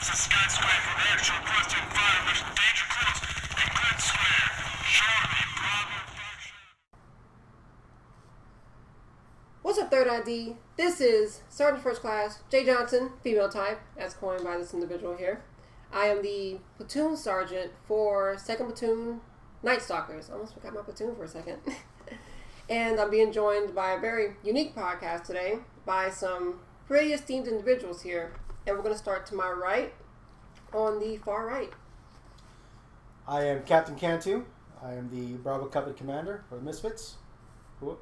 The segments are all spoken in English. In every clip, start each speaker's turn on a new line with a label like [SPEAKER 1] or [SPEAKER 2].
[SPEAKER 1] What's up, Third ID? This is Sergeant First Class Jay Johnson, female type, as coined by this individual here. I am the platoon sergeant for 2nd Platoon Night Stalkers. I almost forgot my platoon for a second. And I'm being joined by a very unique podcast today by some pretty esteemed individuals here. And we're going to start to my right, on the far right.
[SPEAKER 2] I am Captain Cantu. I am the Bravo Company Commander for the Misfits.
[SPEAKER 1] Who?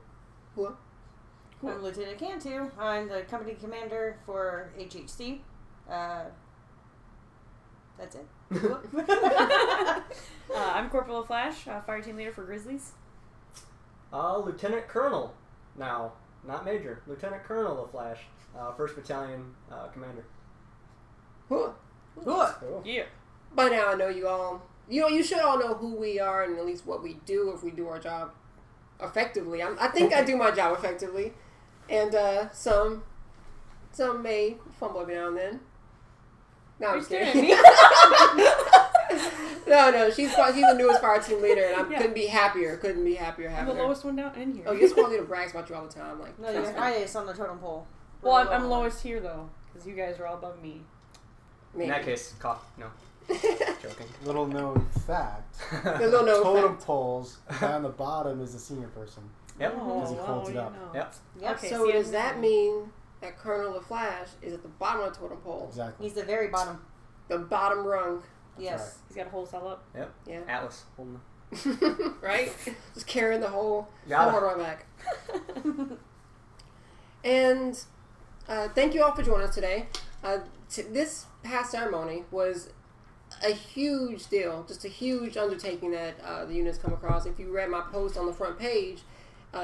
[SPEAKER 3] I'm Lieutenant Cantu. I'm the company commander for HHC. That's it.
[SPEAKER 4] I'm Corporal Flash, fire team leader for Grizzlies.
[SPEAKER 5] Lieutenant Colonel. Now, not Major. Lieutenant Colonel of Flash. 1st Battalion commander.
[SPEAKER 1] Who?
[SPEAKER 5] Cool.
[SPEAKER 4] Yeah.
[SPEAKER 1] By now I know you all. You should all know who we are and at least what we do if we do our job effectively. I think I do my job effectively. And some may fumble every now and then. No, I'm just kidding. No, she's the newest fire team leader, and I couldn't be happier.
[SPEAKER 4] I'm the lowest one down in here.
[SPEAKER 1] Oh, your squad leader brags about you all the time. Like,
[SPEAKER 3] no, you're highest on the totem pole.
[SPEAKER 4] Well, I'm lowest here though, because you guys are all above me.
[SPEAKER 1] Maybe.
[SPEAKER 5] In that case, cough. No. Joking.
[SPEAKER 2] Little known fact.
[SPEAKER 1] Totem
[SPEAKER 2] poles down the bottom is the senior person.
[SPEAKER 5] Yep.
[SPEAKER 2] Because he holds it up.
[SPEAKER 5] Yep.
[SPEAKER 3] Yep.
[SPEAKER 4] Okay,
[SPEAKER 1] so does that mean that Colonel LaFlash is at the bottom of the totem pole?
[SPEAKER 2] Exactly.
[SPEAKER 3] He's the very bottom.
[SPEAKER 1] The bottom rung.
[SPEAKER 3] Yes.
[SPEAKER 2] Right.
[SPEAKER 4] He's got a whole cell up.
[SPEAKER 5] Yep.
[SPEAKER 1] Yeah.
[SPEAKER 5] Atlas. Holding the...
[SPEAKER 1] Right? Just carrying the whole
[SPEAKER 5] Got it.
[SPEAKER 1] on my back. And thank you all for joining us today. This past ceremony was a huge deal, just a huge undertaking that the unit's come across. If you read my post on the front page,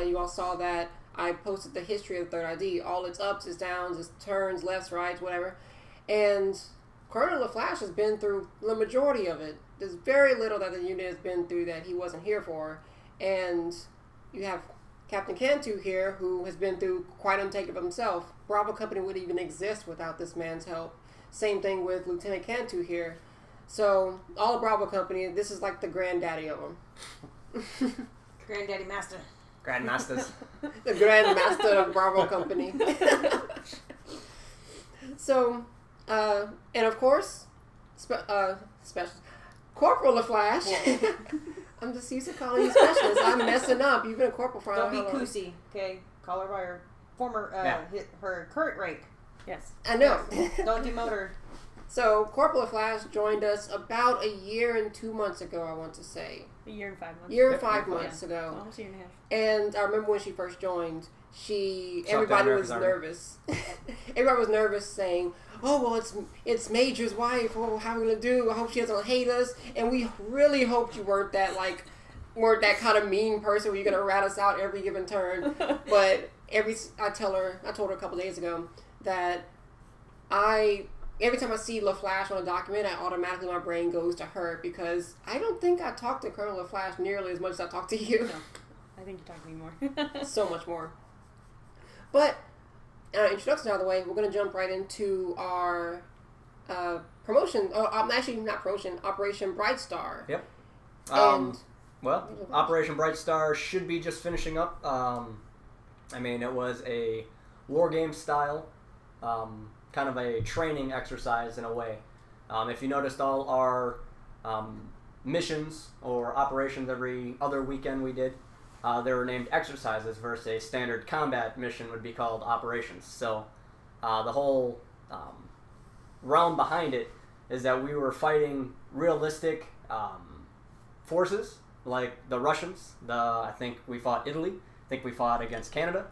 [SPEAKER 1] you all saw that I posted the history of the 3rd ID, all its ups, its downs, its turns, lefts, rights, whatever. And Colonel LaFlash has been through the majority of it. There's very little that the unit has been through that he wasn't here for. And you have Captain Cantu here, who has been through quite an undertaking of himself. Bravo Company wouldn't even exist without this man's help. Same thing with Lieutenant Cantu here. So, all of Bravo Company, this is like the granddaddy of them.
[SPEAKER 3] Granddaddy Master.
[SPEAKER 5] Grandmasters.
[SPEAKER 1] The Grandmaster of Bravo Company. So, and of course, special Corporal LaFlash. I'm just used to calling you specialist. I'm messing up. You've been a corporal for
[SPEAKER 3] Don't be Coosy, okay? Call her by her former, her current rank.
[SPEAKER 4] Yes.
[SPEAKER 1] I know.
[SPEAKER 3] Don't demote her.
[SPEAKER 1] So, Corporal LaFlash joined us about a year and 2 months ago, I want to say.
[SPEAKER 4] A year and 5 months.
[SPEAKER 1] Year and 5 months ago.
[SPEAKER 4] Almost a year and a half.
[SPEAKER 1] And I remember when she first joined,
[SPEAKER 5] Sucked
[SPEAKER 1] everybody
[SPEAKER 5] down
[SPEAKER 1] was
[SPEAKER 5] America's
[SPEAKER 1] nervous. Everybody was nervous saying, oh, well, it's Major's wife. Oh, how are we going to do? I hope she doesn't hate us. And we really hoped you weren't that kind of mean person where you're going to rat us out every given turn. But I told her a couple days ago that every time I see LaFlash on a document, automatically my brain goes to her because I don't think I talked to Colonel LaFlash nearly as much as I talked to you.
[SPEAKER 4] No, I think you talk to me more.
[SPEAKER 1] So much more. But, introduction out of the way, we're going to jump right into our promotion. Actually, not promotion, Operation Bright Star.
[SPEAKER 5] Yep.
[SPEAKER 1] And
[SPEAKER 5] Well, Operation Bright Star should be just finishing up. It was a war game style, kind of a training exercise in a way. If you noticed, all our missions or operations every other weekend we did, they were named exercises versus a standard combat mission would be called operations. So the whole realm behind it is that we were fighting realistic forces like the Russians. I think we fought Italy. I think we fought against Canada.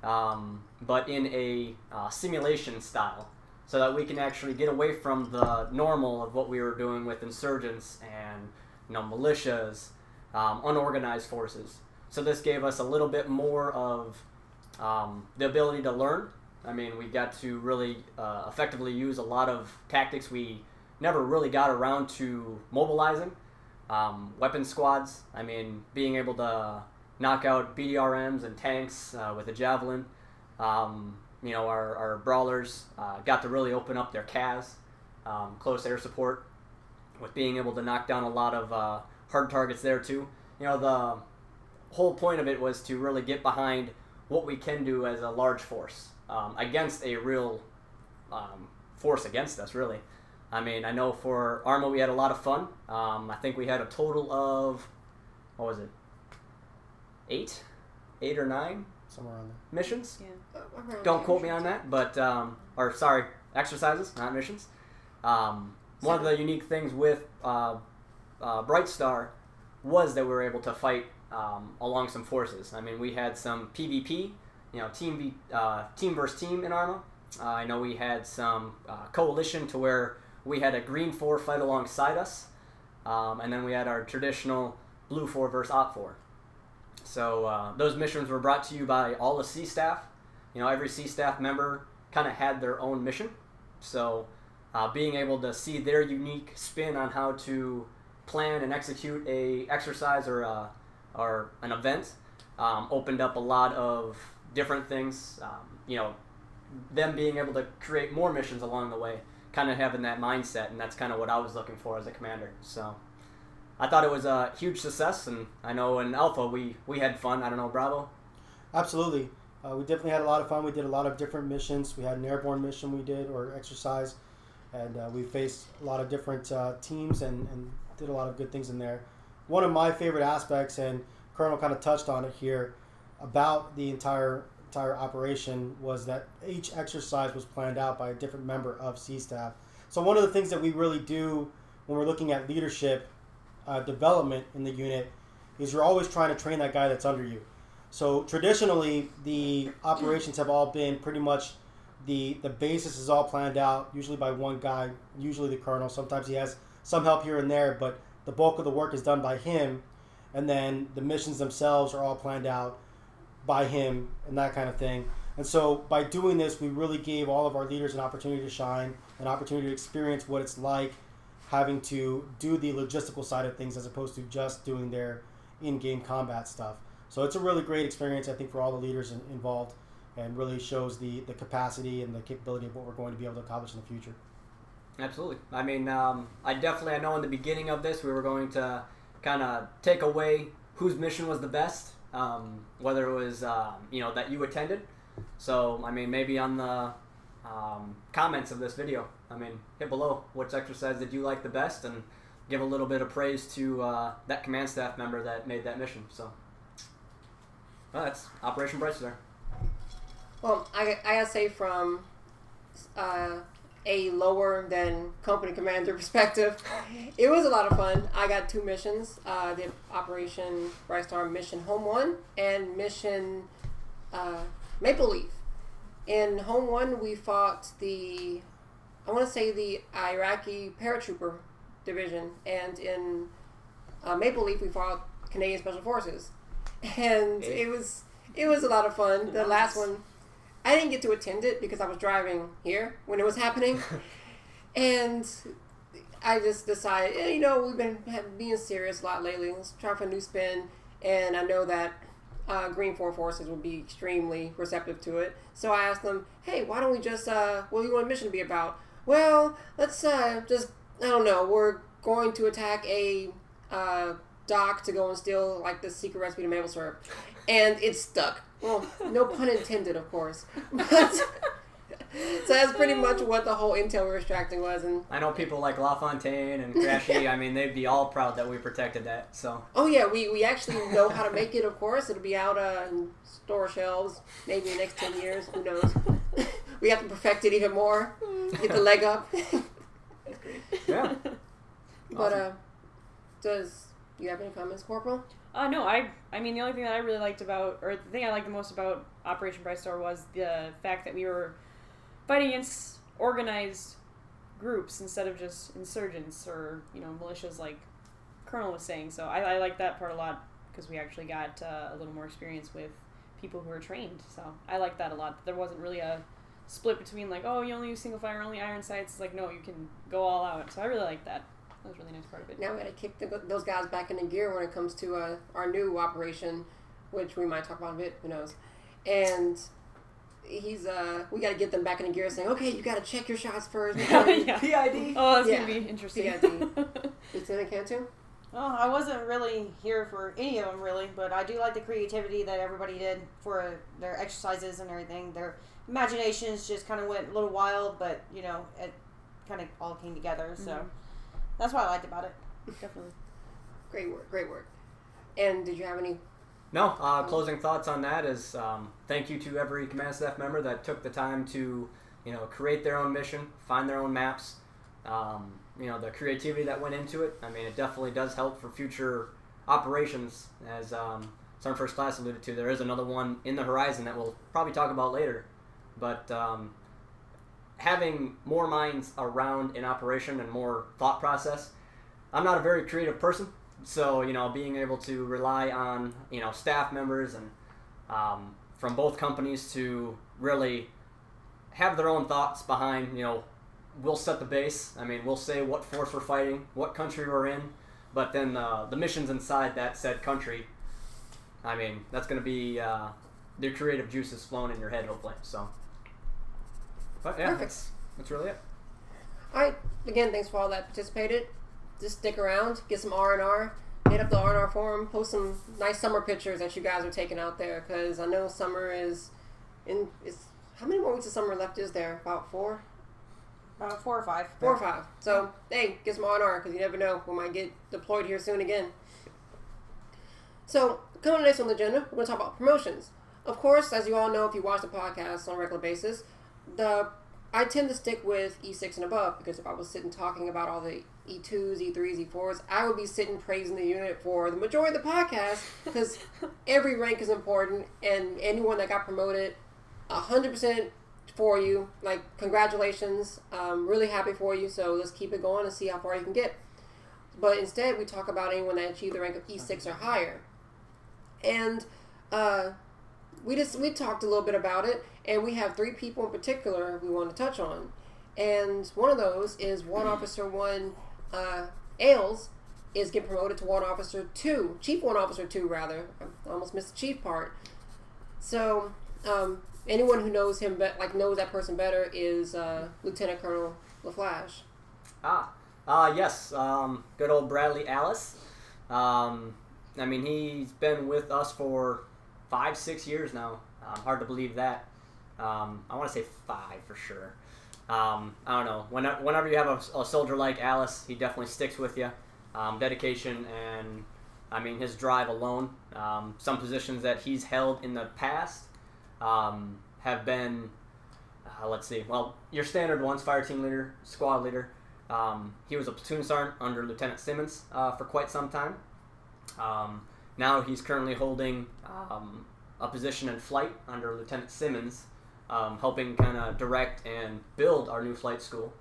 [SPEAKER 5] But in a simulation style, so that we can actually get away from the normal of what we were doing with insurgents and militias, unorganized forces. So this gave us a little bit more of the ability to learn. We got to really effectively use a lot of tactics we never really got around to mobilizing. Weapon squads, being able to knock out BDRMs and tanks with a javelin. Our brawlers got to really open up their CAS. close air support, with being able to knock down a lot of hard targets there too. You know, the whole point of it was to really get behind what we can do as a large force against a real force against us, really. I mean, I know for Arma we had a lot of fun. I think we had a total of, what was it, 8 or 9
[SPEAKER 2] Somewhere around there.
[SPEAKER 5] missions.
[SPEAKER 4] Yeah.
[SPEAKER 5] Don't quote me on that, but exercises, not missions. One of the unique things with Bright Star was that we were able to fight along some forces. I mean, we had some PvP, team versus team in Arma. I know we had some coalition to where we had a green 4 fight alongside us, and then we had our traditional blue 4 versus op 4. So those missions were brought to you by all the C staff. Every C staff member kind of had their own mission. So being able to see their unique spin on how to plan and execute a exercise or an event opened up a lot of different things. Them being able to create more missions along the way, kind of having that mindset, and that's kind of what I was looking for as a commander. So I thought it was a huge success, and I know in Alpha we had fun. I don't know, Bravo?
[SPEAKER 2] Absolutely. We definitely had a lot of fun. We did a lot of different missions. We had an airborne mission we did, or exercise, and we faced a lot of different teams and did a lot of good things in there. One of my favorite aspects, and Colonel kind of touched on it here, about the entire operation was that each exercise was planned out by a different member of C staff. So one of the things that we really do when we're looking at leadership development in the unit is you're always trying to train that guy that's under you. So traditionally, the operations have all been pretty much the basis is all planned out, usually by one guy, usually the colonel. Sometimes he has some help here and there, but the bulk of the work is done by him, and then the missions themselves are all planned out by him and that kind of thing. And so by doing this, we really gave all of our leaders an opportunity to shine, an opportunity to experience what it's like having to do the logistical side of things as opposed to just doing their in-game combat stuff. So it's a really great experience, I think, for all the leaders involved, and really shows the capacity and the capability of what we're going to be able to accomplish in the future.
[SPEAKER 5] Absolutely. I mean, I know in the beginning of this we were going to kind of take away whose mission was the best, whether it was that you attended. So I mean, maybe on the comments of this video, hit below which exercise did you like the best, and give a little bit of praise to that command staff member that made that mission. So that's Operation Bright Star.
[SPEAKER 1] Well, I gotta say, from a lower than company commander perspective, it was a lot of fun. I got 2 missions. The Operation Bright Star Mission Home 1 and Mission Maple Leaf. In Home 1, we fought the Iraqi paratrooper division, and in Maple Leaf we fought Canadian Special Forces, and it was a lot of fun. The last one, I didn't get to attend it because I was driving here when it was happening, and I just decided, we've been being serious a lot lately. Let's try for a new spin, and I know that Green 4 forces will be extremely receptive to it. So I asked them, hey, why don't we just, what do you want a mission to be about? Well, let's I don't know, we're going to attack a dock to go and steal like the secret recipe to maple syrup. And it's stuck. Well, no pun intended, of course. But, so that's pretty much what the whole intel we were extracting was. And
[SPEAKER 5] I know people like LaFontaine and Crashy, they'd be all proud that we protected that. So.
[SPEAKER 1] Oh yeah, we actually know how to make it, of course. It'll be out in store shelves maybe in the next 10 years. Who knows? We have to perfect it even more. Get the leg up.
[SPEAKER 5] Yeah.
[SPEAKER 1] But do you have any comments, Corporal?
[SPEAKER 4] No, the only thing that I really liked about, or the thing I liked the most about Operation Bright Star was the fact that we were fighting against organized groups instead of just insurgents or, militias like Colonel was saying. So I like that part a lot because we actually got a little more experience with people who were trained. So I like that a lot. There wasn't really a split between like, oh, you only use single fire, only iron sights. It's like, no, you can go all out. So I really like that. That was a really nice part of it.
[SPEAKER 1] Now we got to kick those guys back into gear when it comes to our new operation, which we might talk about a bit. Who knows? And he's we got to get them back in the gear, saying, "Okay, you got to check your shots first."
[SPEAKER 4] Yeah.
[SPEAKER 5] PID.
[SPEAKER 4] Oh, that's
[SPEAKER 1] Yeah.
[SPEAKER 4] gonna be interesting.
[SPEAKER 1] PID. Lieutenant Cantu?
[SPEAKER 3] Well, I wasn't really here for any of them, really, but I do like the creativity that everybody did for their exercises and everything. Their imaginations just kind of went a little wild, but, you know, it kind of all came together, so that's what I liked about it.
[SPEAKER 4] Definitely.
[SPEAKER 1] Great work, great work. And did you have any?
[SPEAKER 5] No, closing thoughts on that is thank you to every command staff member that took the time to, create their own mission, find their own maps. The creativity that went into it. I mean, it definitely does help for future operations. As Sergeant First Class alluded to, there is another one in the horizon that we'll probably talk about later. But having more minds around an operation and more thought process. I'm not a very creative person, so being able to rely on staff members and from both companies to really have their own thoughts behind we'll set the base. I mean, we'll say what force we're fighting, what country we're in, but then the missions inside that said country. I mean, that's going to be the creative juices flowing in your head, hopefully. So, but yeah,
[SPEAKER 1] Perfect.
[SPEAKER 5] that's really it.
[SPEAKER 1] All right. Again, thanks for all that participated. Just stick around, get some R&R, hit up the R&R forum, post some nice summer pictures that you guys are taking out there, because I know summer is in. How many more weeks of summer left is there? About 4?
[SPEAKER 3] 4 or 5.
[SPEAKER 1] 4 or 5. So, hey, get some R&R, because you never know. We might get deployed here soon again. So, coming next on the agenda, we're going to talk about promotions. Of course, as you all know, if you watch the podcast on a regular basis, I tend to stick with E6 and above, because if I was sitting talking about all the E2s, E3s, E4s, I would be sitting praising the unit for the majority of the podcast, because every rank is important, and anyone that got promoted, 100% for you. Like, congratulations. I'm really happy for you, so let's keep it going and see how far you can get. But instead, we talk about anyone that achieved the rank of E6 or higher. And we talked a little bit about it, and we have 3 people in particular we want to touch on. And one of those is Warrant Officer 1 Ailes is getting promoted to Warrant Officer 2. Chief Warrant Officer 2, rather. I almost missed the chief part. So, anyone who knows him, knows that person better is Lieutenant Colonel LaFlash.
[SPEAKER 5] Yes. Good old Bradley Alice. I mean, he's been with us for 5-6 years now. Hard to believe that. I want to say 5 for sure. I don't know. Whenever you have a soldier like Alice, he definitely sticks with you. Dedication and, I mean, his drive alone. Some positions that he's held in the past have been, let's see, well, your standard ones, fire team leader, squad leader. He was a platoon sergeant under Lieutenant Simmons for quite some time. Now he's currently holding a position in flight under Lieutenant Simmons, helping kind of direct and build our new flight school.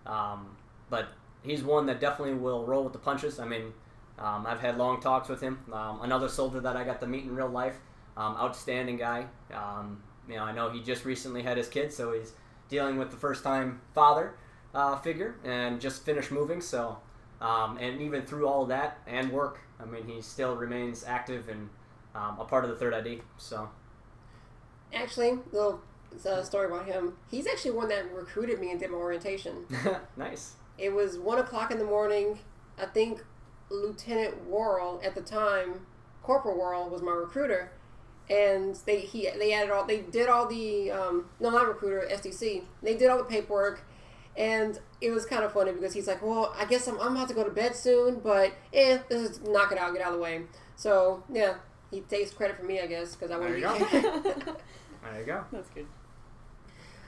[SPEAKER 5] But he's one that definitely will roll with the punches. I mean, I've had long talks with him. Another soldier that I got to meet in real life, outstanding guy. I know he just recently had his kid, so he's dealing with the first-time father figure and just finished moving. So, and even through all of that and work, I mean, he still remains active and a part of the 3rd ID. So,
[SPEAKER 1] Actually, little story about him. He's actually one that recruited me and did my orientation.
[SPEAKER 5] Nice.
[SPEAKER 1] It was 1 o'clock in the morning. I think Lieutenant Worrell at the time, Corporal Worrell was my recruiter, and they did all the no, not recruiter, SDC. They did all the paperwork, and it was kind of funny because he's like, well, I guess I'm about to go to bed soon, but let's just knock it out, get out of the way. So yeah, he takes credit for me, I guess, because I
[SPEAKER 5] There
[SPEAKER 1] wouldn't.
[SPEAKER 5] you go. There you go.
[SPEAKER 4] That's good.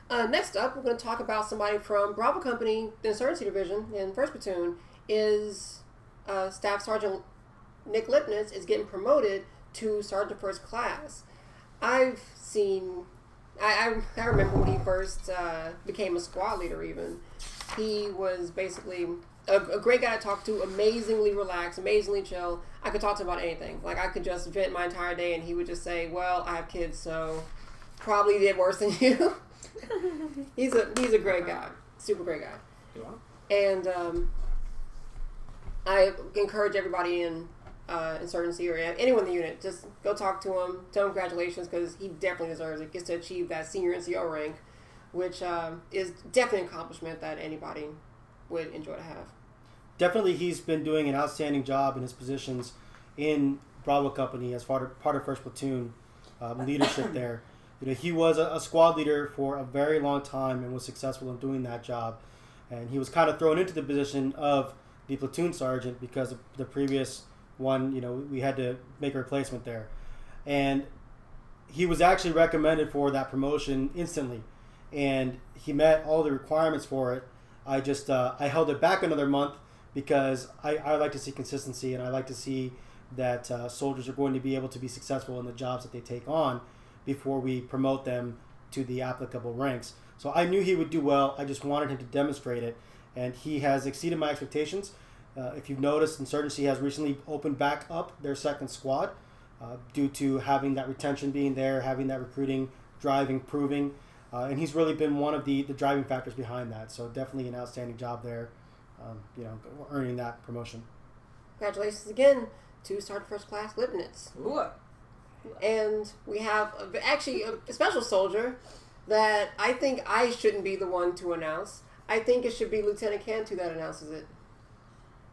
[SPEAKER 1] Next up, we're going to talk about somebody from Bravo Company, the Insurgency Division in 1st Platoon, is Staff Sergeant Nick Lipnitz is getting promoted to Sergeant First Class. I've seen, I remember when he first became a squad leader even. He was basically a great guy to talk to, amazingly relaxed, amazingly chill. I could talk to him about anything. Like, I could just vent my entire day and he would just say, well, I have kids, so probably did worse than you. He's a great guy, super great guy. And I encourage everybody in insurgency or anyone in the unit, just go talk to him, tell him congratulations, because he definitely deserves it. Gets to achieve that senior NCO rank, which is definitely an accomplishment that anybody would enjoy to have.
[SPEAKER 2] Definitely, he's been doing an outstanding job in his positions in Bravo Company as part of First Platoon leadership there. He was a squad leader for a very long time and was successful in doing that job. And he was kind of thrown into the position of the platoon sergeant because the previous one, we had to make a replacement there. And he was actually recommended for that promotion instantly. And he met all the requirements for it. I just I held it back another month because I like to see consistency, and I like to see that soldiers are going to be able to be successful in the jobs that they take on before we promote them to the applicable ranks. So I knew he would do well. I just wanted him to demonstrate it, and he has exceeded my expectations. If you've noticed, Insurgency has recently opened back up their second squad due to having that retention being there, having that recruiting, driving, proving, and he's really been one of the driving factors behind that. So definitely an outstanding job there, earning that promotion.
[SPEAKER 1] Congratulations again to Sergeant First Class Lipnitz.
[SPEAKER 3] Ooh.
[SPEAKER 1] And we have actually a special soldier that I think I shouldn't be the one to announce. I think it should be Lieutenant Cantu that announces it.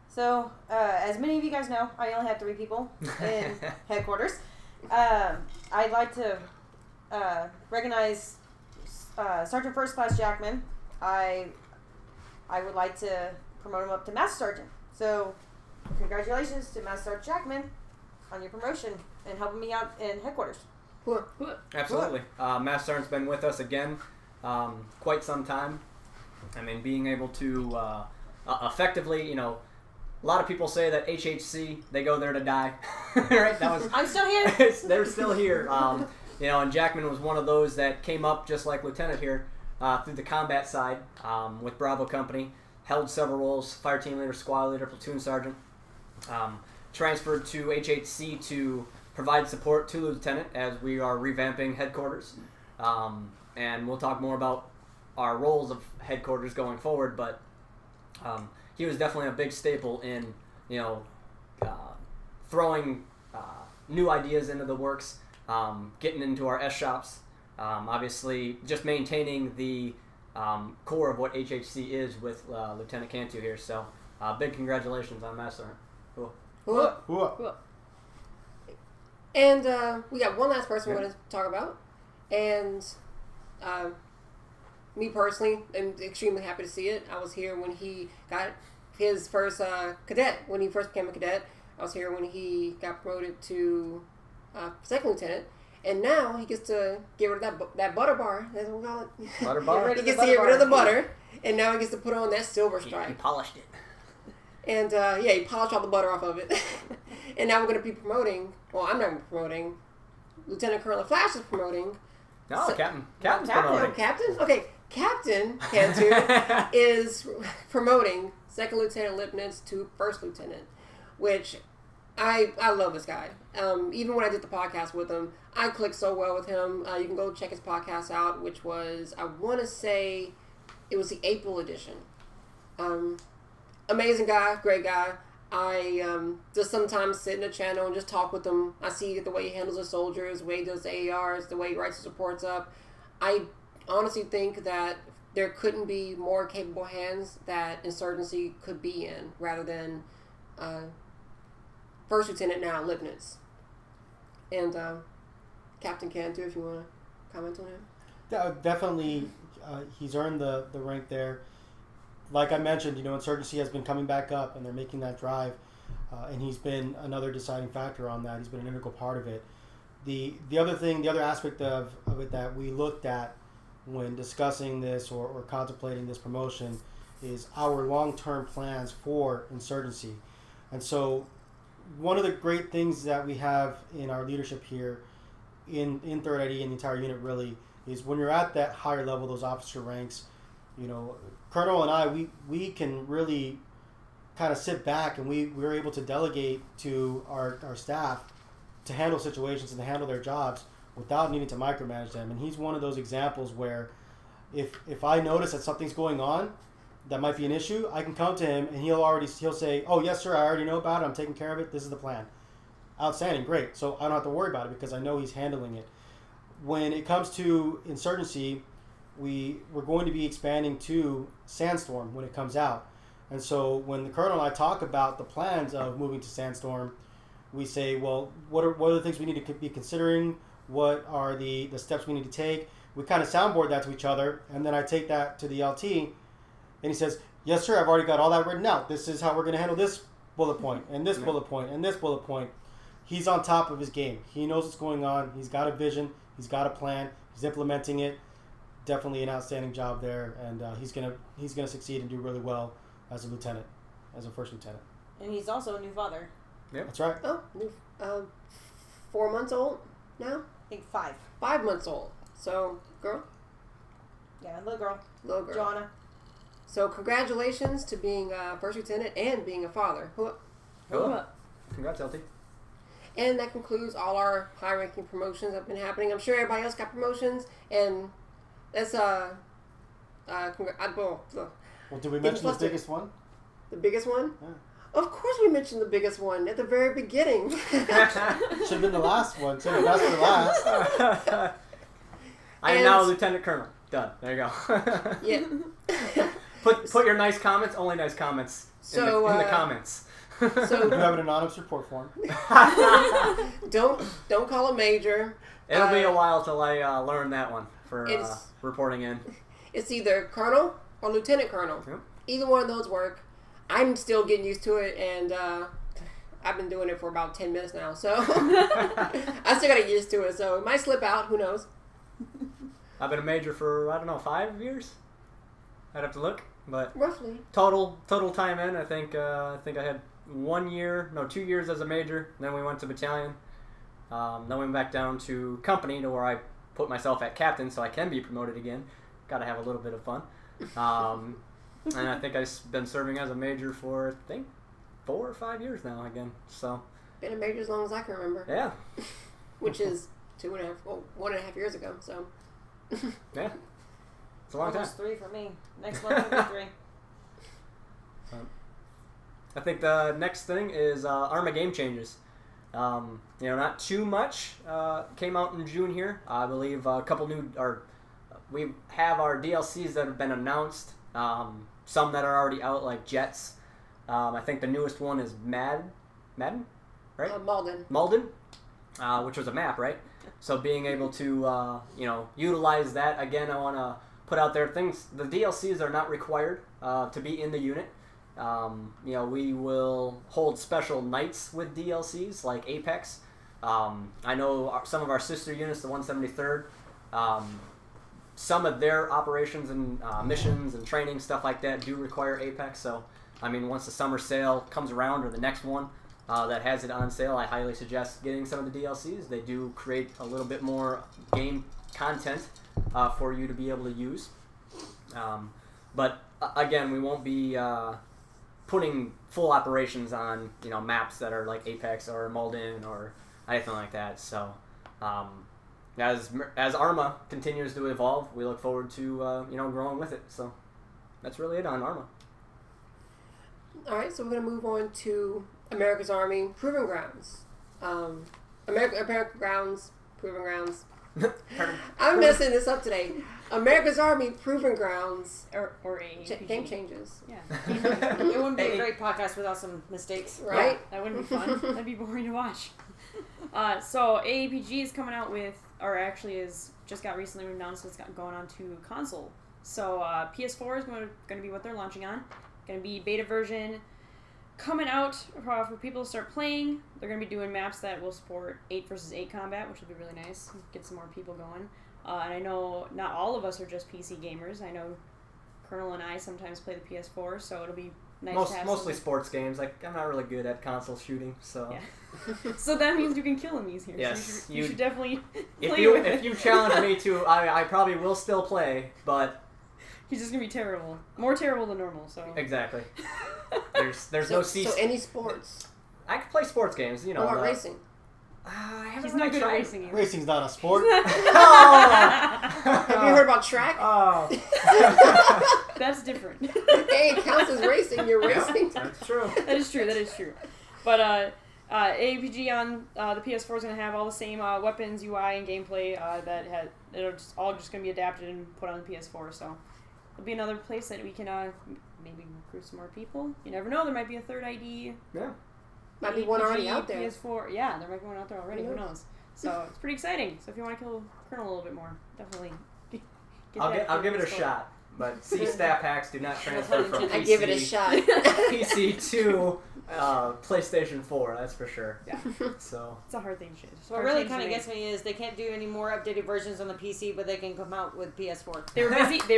[SPEAKER 3] So, as many of you guys know, I only have 3 people in headquarters. I'd like to recognize Sergeant First Class Jackman. I would like to promote him up to Master Sergeant. So, congratulations to Master Sergeant Jackman on your promotion and helping me out in headquarters.
[SPEAKER 5] Absolutely. Master Sergeant's been with us again quite some time. I mean, being able to effectively, a lot of people say that HHC, they go there to die. Right?
[SPEAKER 3] I'm still here.
[SPEAKER 5] They're still here. And Jackman was one of those that came up just like Lieutenant here through the combat side with Bravo Company, held several roles, fire team leader, squad leader, platoon sergeant, transferred to HHC to provide support to the lieutenant as we are revamping headquarters. And we'll talk more about our roles of headquarters going forward, but he was definitely a big staple in, throwing new ideas into the works, getting into our S shops, obviously just maintaining the core of what HHC is with Lieutenant Cantu here. So big congratulations on Master Sergeant. Cool.
[SPEAKER 1] Cool. And we got one last person we're going to talk about. And me personally, I'm extremely happy to see it. I was here when he got his first cadet, when he first became a cadet. I was here when he got promoted to second lieutenant. And now he gets to get rid of that butter bar, that's what we call it.
[SPEAKER 5] Butter bar?
[SPEAKER 1] He gets to get rid of the butter. And now he gets to put on that silver stripe.
[SPEAKER 5] He polished it.
[SPEAKER 1] And he polished all the butter off of it. And now we're going to be promoting, well, I'm not going to be promoting, Lieutenant Colonel Flash is promoting.
[SPEAKER 5] No, Captain's
[SPEAKER 3] Captain.
[SPEAKER 5] promoting.
[SPEAKER 1] Oh, Captain? Okay, Captain Cantu is promoting Second Lieutenant Lipnitz to First Lieutenant, which I love this guy. Even when I did the podcast with him, I clicked so well with him. You can go check his podcast out, which was, I want to say, it was the April edition. Amazing guy, great guy. I just sometimes sit in the channel and just talk with him. I see the way he handles the soldiers, the way he does the ARs, the way he writes his reports up. I honestly think that there couldn't be more capable hands that Insurgency could be in, rather than First Lieutenant now Lipnitz. And Captain Cantu, if you want to comment on him.
[SPEAKER 2] Yeah, definitely, he's earned the rank there. Like I mentioned, Insurgency has been coming back up, and they're making that drive, and he's been another deciding factor on that. He's been an integral part of it. The other aspect of it that we looked at when discussing this or contemplating this promotion is our long-term plans for Insurgency. And so one of the great things that we have in our leadership here in 3rd ID and the entire unit really is when you're at that higher level, those officer ranks, Colonel and I, we can really kind of sit back, and we're able to delegate to our staff to handle situations and to handle their jobs without needing to micromanage them. And he's one of those examples where if I notice that something's going on that might be an issue, I can come to him and he'll say, "Oh yes sir, I already know about it, I'm taking care of it, this is the plan." outstanding, great. So I don't have to worry about it because I know he's handling it. When it comes to Insurgency, we're going to be expanding to Sandstorm when it comes out. And so when the Colonel and I talk about the plans of moving to Sandstorm, we say, well, what are the things we need to be considering? What are the steps we need to take? We kind of soundboard that to each other, and then I take that to the LT, and he says, yes, sir, I've already got all that written out. This is how we're going to handle this bullet point, and this bullet point, and this bullet point. He's on top of his game. He knows what's going on. He's got a vision. He's got a plan. He's implementing it. Definitely an outstanding job there, and he's gonna succeed and do really well as a lieutenant, as a first lieutenant.
[SPEAKER 3] And he's also a new father.
[SPEAKER 5] Yep.
[SPEAKER 2] That's right.
[SPEAKER 1] Oh, 4 months old now?
[SPEAKER 3] I think 5.
[SPEAKER 1] 5 months old. So, girl?
[SPEAKER 3] Yeah, little girl.
[SPEAKER 1] Little girl.
[SPEAKER 3] Joanna.
[SPEAKER 1] So, congratulations to being a first lieutenant and being a father.
[SPEAKER 5] Cool. Congrats, LT.
[SPEAKER 1] And that concludes all our high-ranking promotions that have been happening. I'm sure everybody else got promotions, and that's
[SPEAKER 2] Well, did we mention the biggest one?
[SPEAKER 1] The biggest one?
[SPEAKER 2] Yeah.
[SPEAKER 1] Of course we mentioned the biggest one at the very beginning.
[SPEAKER 2] Should have been the last one, too. That's for last.
[SPEAKER 5] I am now a lieutenant colonel. Done. There you go.
[SPEAKER 1] Yeah.
[SPEAKER 5] Put your nice comments, only nice comments in the comments.
[SPEAKER 1] So
[SPEAKER 2] You have an anonymous report form.
[SPEAKER 1] don't call a major.
[SPEAKER 5] It'll be a while till I learn that one for reporting in.
[SPEAKER 1] It's either colonel or lieutenant colonel.
[SPEAKER 5] Yep.
[SPEAKER 1] Either one of those work. I'm still getting used to it, and I've been doing it for about 10 minutes now, so I still got to get used to it. So it might slip out. Who knows?
[SPEAKER 5] I've been a major for, 5 years. I'd have to look, but
[SPEAKER 1] Roughly.
[SPEAKER 5] total time in, I think I had 2 years as a major. Then we went to battalion. Then we went back down to company, to where I put myself at captain, so I can be promoted again. Got to have a little bit of fun. And I think I've been serving as a major for, 4 or 5 years now again. So
[SPEAKER 1] Been a major as long as I can remember.
[SPEAKER 5] yeah,
[SPEAKER 1] Which is 1.5 years ago. So
[SPEAKER 5] yeah, it's a long time.
[SPEAKER 3] Almost 3 for me. Next one will be 3.
[SPEAKER 5] I think the next thing is Arma game changes. Not too much came out in June here. I believe a couple new, we have our DLCs that have been announced. Some that are already out, like Jets. I think the newest one is Madden, right?
[SPEAKER 1] Malden.
[SPEAKER 5] Which was a map, right? So being able to, utilize that, again, I want to put out there things. The DLCs are not required to be in the unit. We will hold special nights with DLCs, like Apex. I know some of our sister units, the 173rd, some of their operations and missions and training, stuff like that, do require Apex. So, once the summer sale comes around, or the next one that has it on sale, I highly suggest getting some of the DLCs. They do create a little bit more game content for you to be able to use. But again, we won't be putting full operations on maps that are like Apex or Malden or anything like that. So as Arma continues to evolve, we look forward to growing with it. So that's really it on Arma.
[SPEAKER 1] All right, so we're going to move on to America's Army Proving Grounds. American Grounds, Proving Grounds. I'm messing this up today. America's Army Proving Grounds.
[SPEAKER 4] Or AAPG.
[SPEAKER 1] Game changes.
[SPEAKER 4] Yeah.
[SPEAKER 3] It wouldn't be a great podcast without some mistakes.
[SPEAKER 1] Right?
[SPEAKER 4] Yeah, that wouldn't be fun. That'd be boring to watch. So AAPG is coming out with, or actually is just got recently announced it's going on to console. So PS4 is going to be what they're launching on. Going to be beta version coming out for people to start playing. They're going to be doing maps that will support 8 versus 8 combat, which will be really nice. Get some more people going. And I know not all of us are just PC gamers. I know Colonel and I sometimes play the PS4, so it'll be nice to have
[SPEAKER 5] mostly sports games. Like, I'm not really good at console shooting, so
[SPEAKER 4] yeah. So that means you can kill enemies here.
[SPEAKER 5] Yes,
[SPEAKER 4] so you should definitely play
[SPEAKER 5] if you challenge me to, I probably will still play, but
[SPEAKER 4] he's just gonna be terrible, more terrible than normal. So
[SPEAKER 5] exactly. There's no seats.
[SPEAKER 1] So any sports.
[SPEAKER 5] I can play sports games,
[SPEAKER 1] What about racing?
[SPEAKER 5] I haven't
[SPEAKER 4] he's
[SPEAKER 5] really
[SPEAKER 4] not good at
[SPEAKER 5] tried.
[SPEAKER 4] racing either.
[SPEAKER 2] Racing's not a sport.
[SPEAKER 1] Have you heard about track?
[SPEAKER 5] Oh.
[SPEAKER 4] That's different.
[SPEAKER 1] Hey, it counts as racing. You're racing.
[SPEAKER 5] That's true.
[SPEAKER 4] That is true. But AAPG on the PS4 is going to have all the same weapons, UI, and gameplay it'll just going to be adapted and put on the PS4. So it'll be another place that we can maybe recruit some more people. You never know. There might be a third ID.
[SPEAKER 5] Yeah.
[SPEAKER 1] Might be one already out there.
[SPEAKER 4] PS4. Yeah, there might be one out there already. Who knows? So it's pretty exciting. So if you want to kill Colonel a little bit more, definitely.
[SPEAKER 5] I'll give it a shot. But C-Staff hacks do not transfer from PC.
[SPEAKER 1] I give it a shot.
[SPEAKER 5] PC to PlayStation 4, that's for sure.
[SPEAKER 4] Yeah.
[SPEAKER 5] So
[SPEAKER 4] it's a hard thing to change.
[SPEAKER 3] What really kind of gets me is they can't do any more updated versions on the PC, but they can come out with PS4.
[SPEAKER 4] They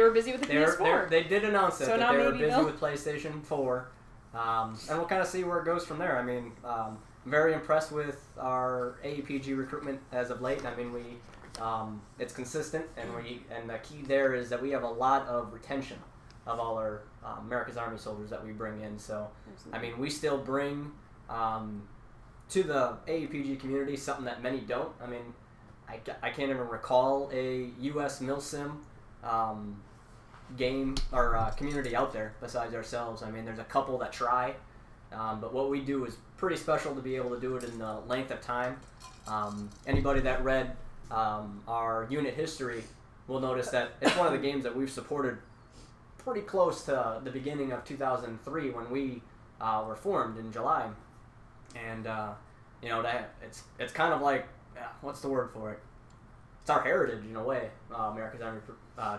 [SPEAKER 4] were busy with the PS4.
[SPEAKER 5] They did announce
[SPEAKER 4] So
[SPEAKER 5] that they were busy
[SPEAKER 4] they'll-
[SPEAKER 5] with PlayStation 4. And we'll kind of see where it goes from there. I mean, I'm very impressed with our AEPG recruitment as of late. I mean, it's consistent, and the key there is that we have a lot of retention of all our America's Army soldiers that we bring in. So, I mean, we still bring to the AEPG community something that many don't. I mean, I can't even recall a U.S. MilSim game or community out there besides ourselves. I mean, there's a couple that try, but what we do is pretty special to be able to do it in the length of time. Anybody that read our unit history will notice that it's one of the games that we've supported pretty close to the beginning of 2003 when we were formed in July, and that it's kind of like what's the word for it? It's our heritage in a way. America's Army,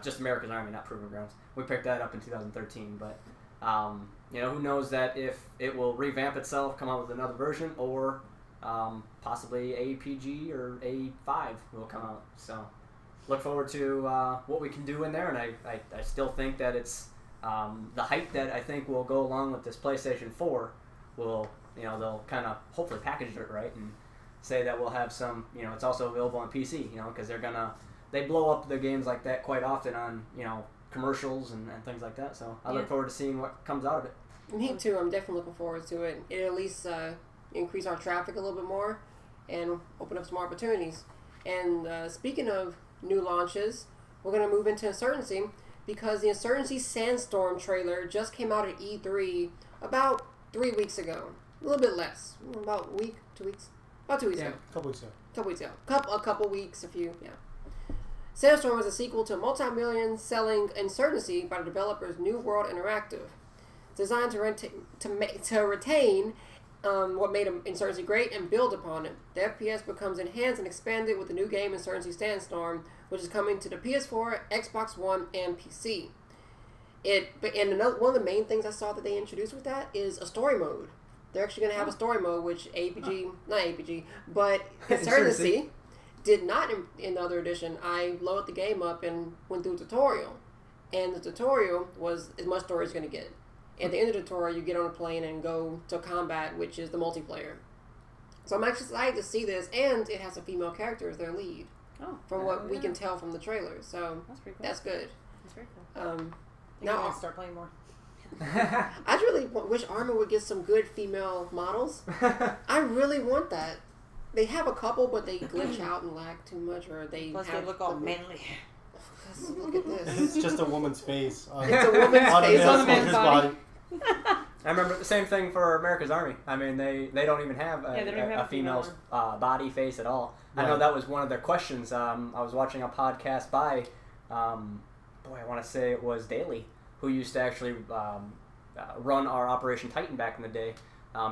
[SPEAKER 5] just America's Army, not Proving Grounds. We picked that up in 2013, but who knows that if it will revamp itself, come out with another version, or possibly APG or A5 will come out. So look forward to what we can do in there, and I still think that it's the hype that I think will go along with this PlayStation 4 will, they'll kind of hopefully package it right and say that we'll have some, it's also available on PC, because they blow up the games like that quite often on, commercials and things like that. So I look forward to seeing what comes out of it.
[SPEAKER 1] Me too. I'm definitely looking forward to it. It'll at least increase our traffic a little bit more and open up some opportunities. And speaking of new launches, we're going to move into Insurgency because the Insurgency Sandstorm trailer just came out at E3 about 3 weeks ago. A little bit less. About a week, 2 weeks? About 2 weeks ago.
[SPEAKER 2] A couple weeks ago.
[SPEAKER 1] A couple weeks, Sandstorm was a sequel to multi-million selling Insurgency by the developers New World Interactive. Designed to retain what made Insurgency great and build upon it. The FPS becomes enhanced and expanded with the new game Insurgency Sandstorm, which is coming to the PS4, Xbox One, and PC. One of the main things I saw that they introduced with that is a story mode. They're actually going to have a story mode, which not APG, but Insurgency did not in the other edition. I loaded the game up and went through a tutorial, and the tutorial was as much story as you're going to get. At the end of the tutorial, you get on a plane and go to combat, which is the multiplayer. So I'm actually excited to see this, and it has a female character as their lead. From what we can tell from the trailer, so
[SPEAKER 4] that's pretty cool.
[SPEAKER 1] That's good.
[SPEAKER 4] That's very cool.
[SPEAKER 3] Now I'll start playing more.
[SPEAKER 1] I really wish Arma would get some good female models. I really want that. They have a couple, but they glitch out and lag too much, or they
[SPEAKER 3] look all manly.
[SPEAKER 1] Look at this.
[SPEAKER 2] It's just a woman's face.
[SPEAKER 1] It's a woman's face
[SPEAKER 4] on a man's body.
[SPEAKER 5] I remember the same thing for America's Army. I mean, they don't even have a female's body face at all. Right. I know that was one of their questions. I was watching a podcast by, I want to say it was Daly, who used to actually run our Operation Titan back in the day.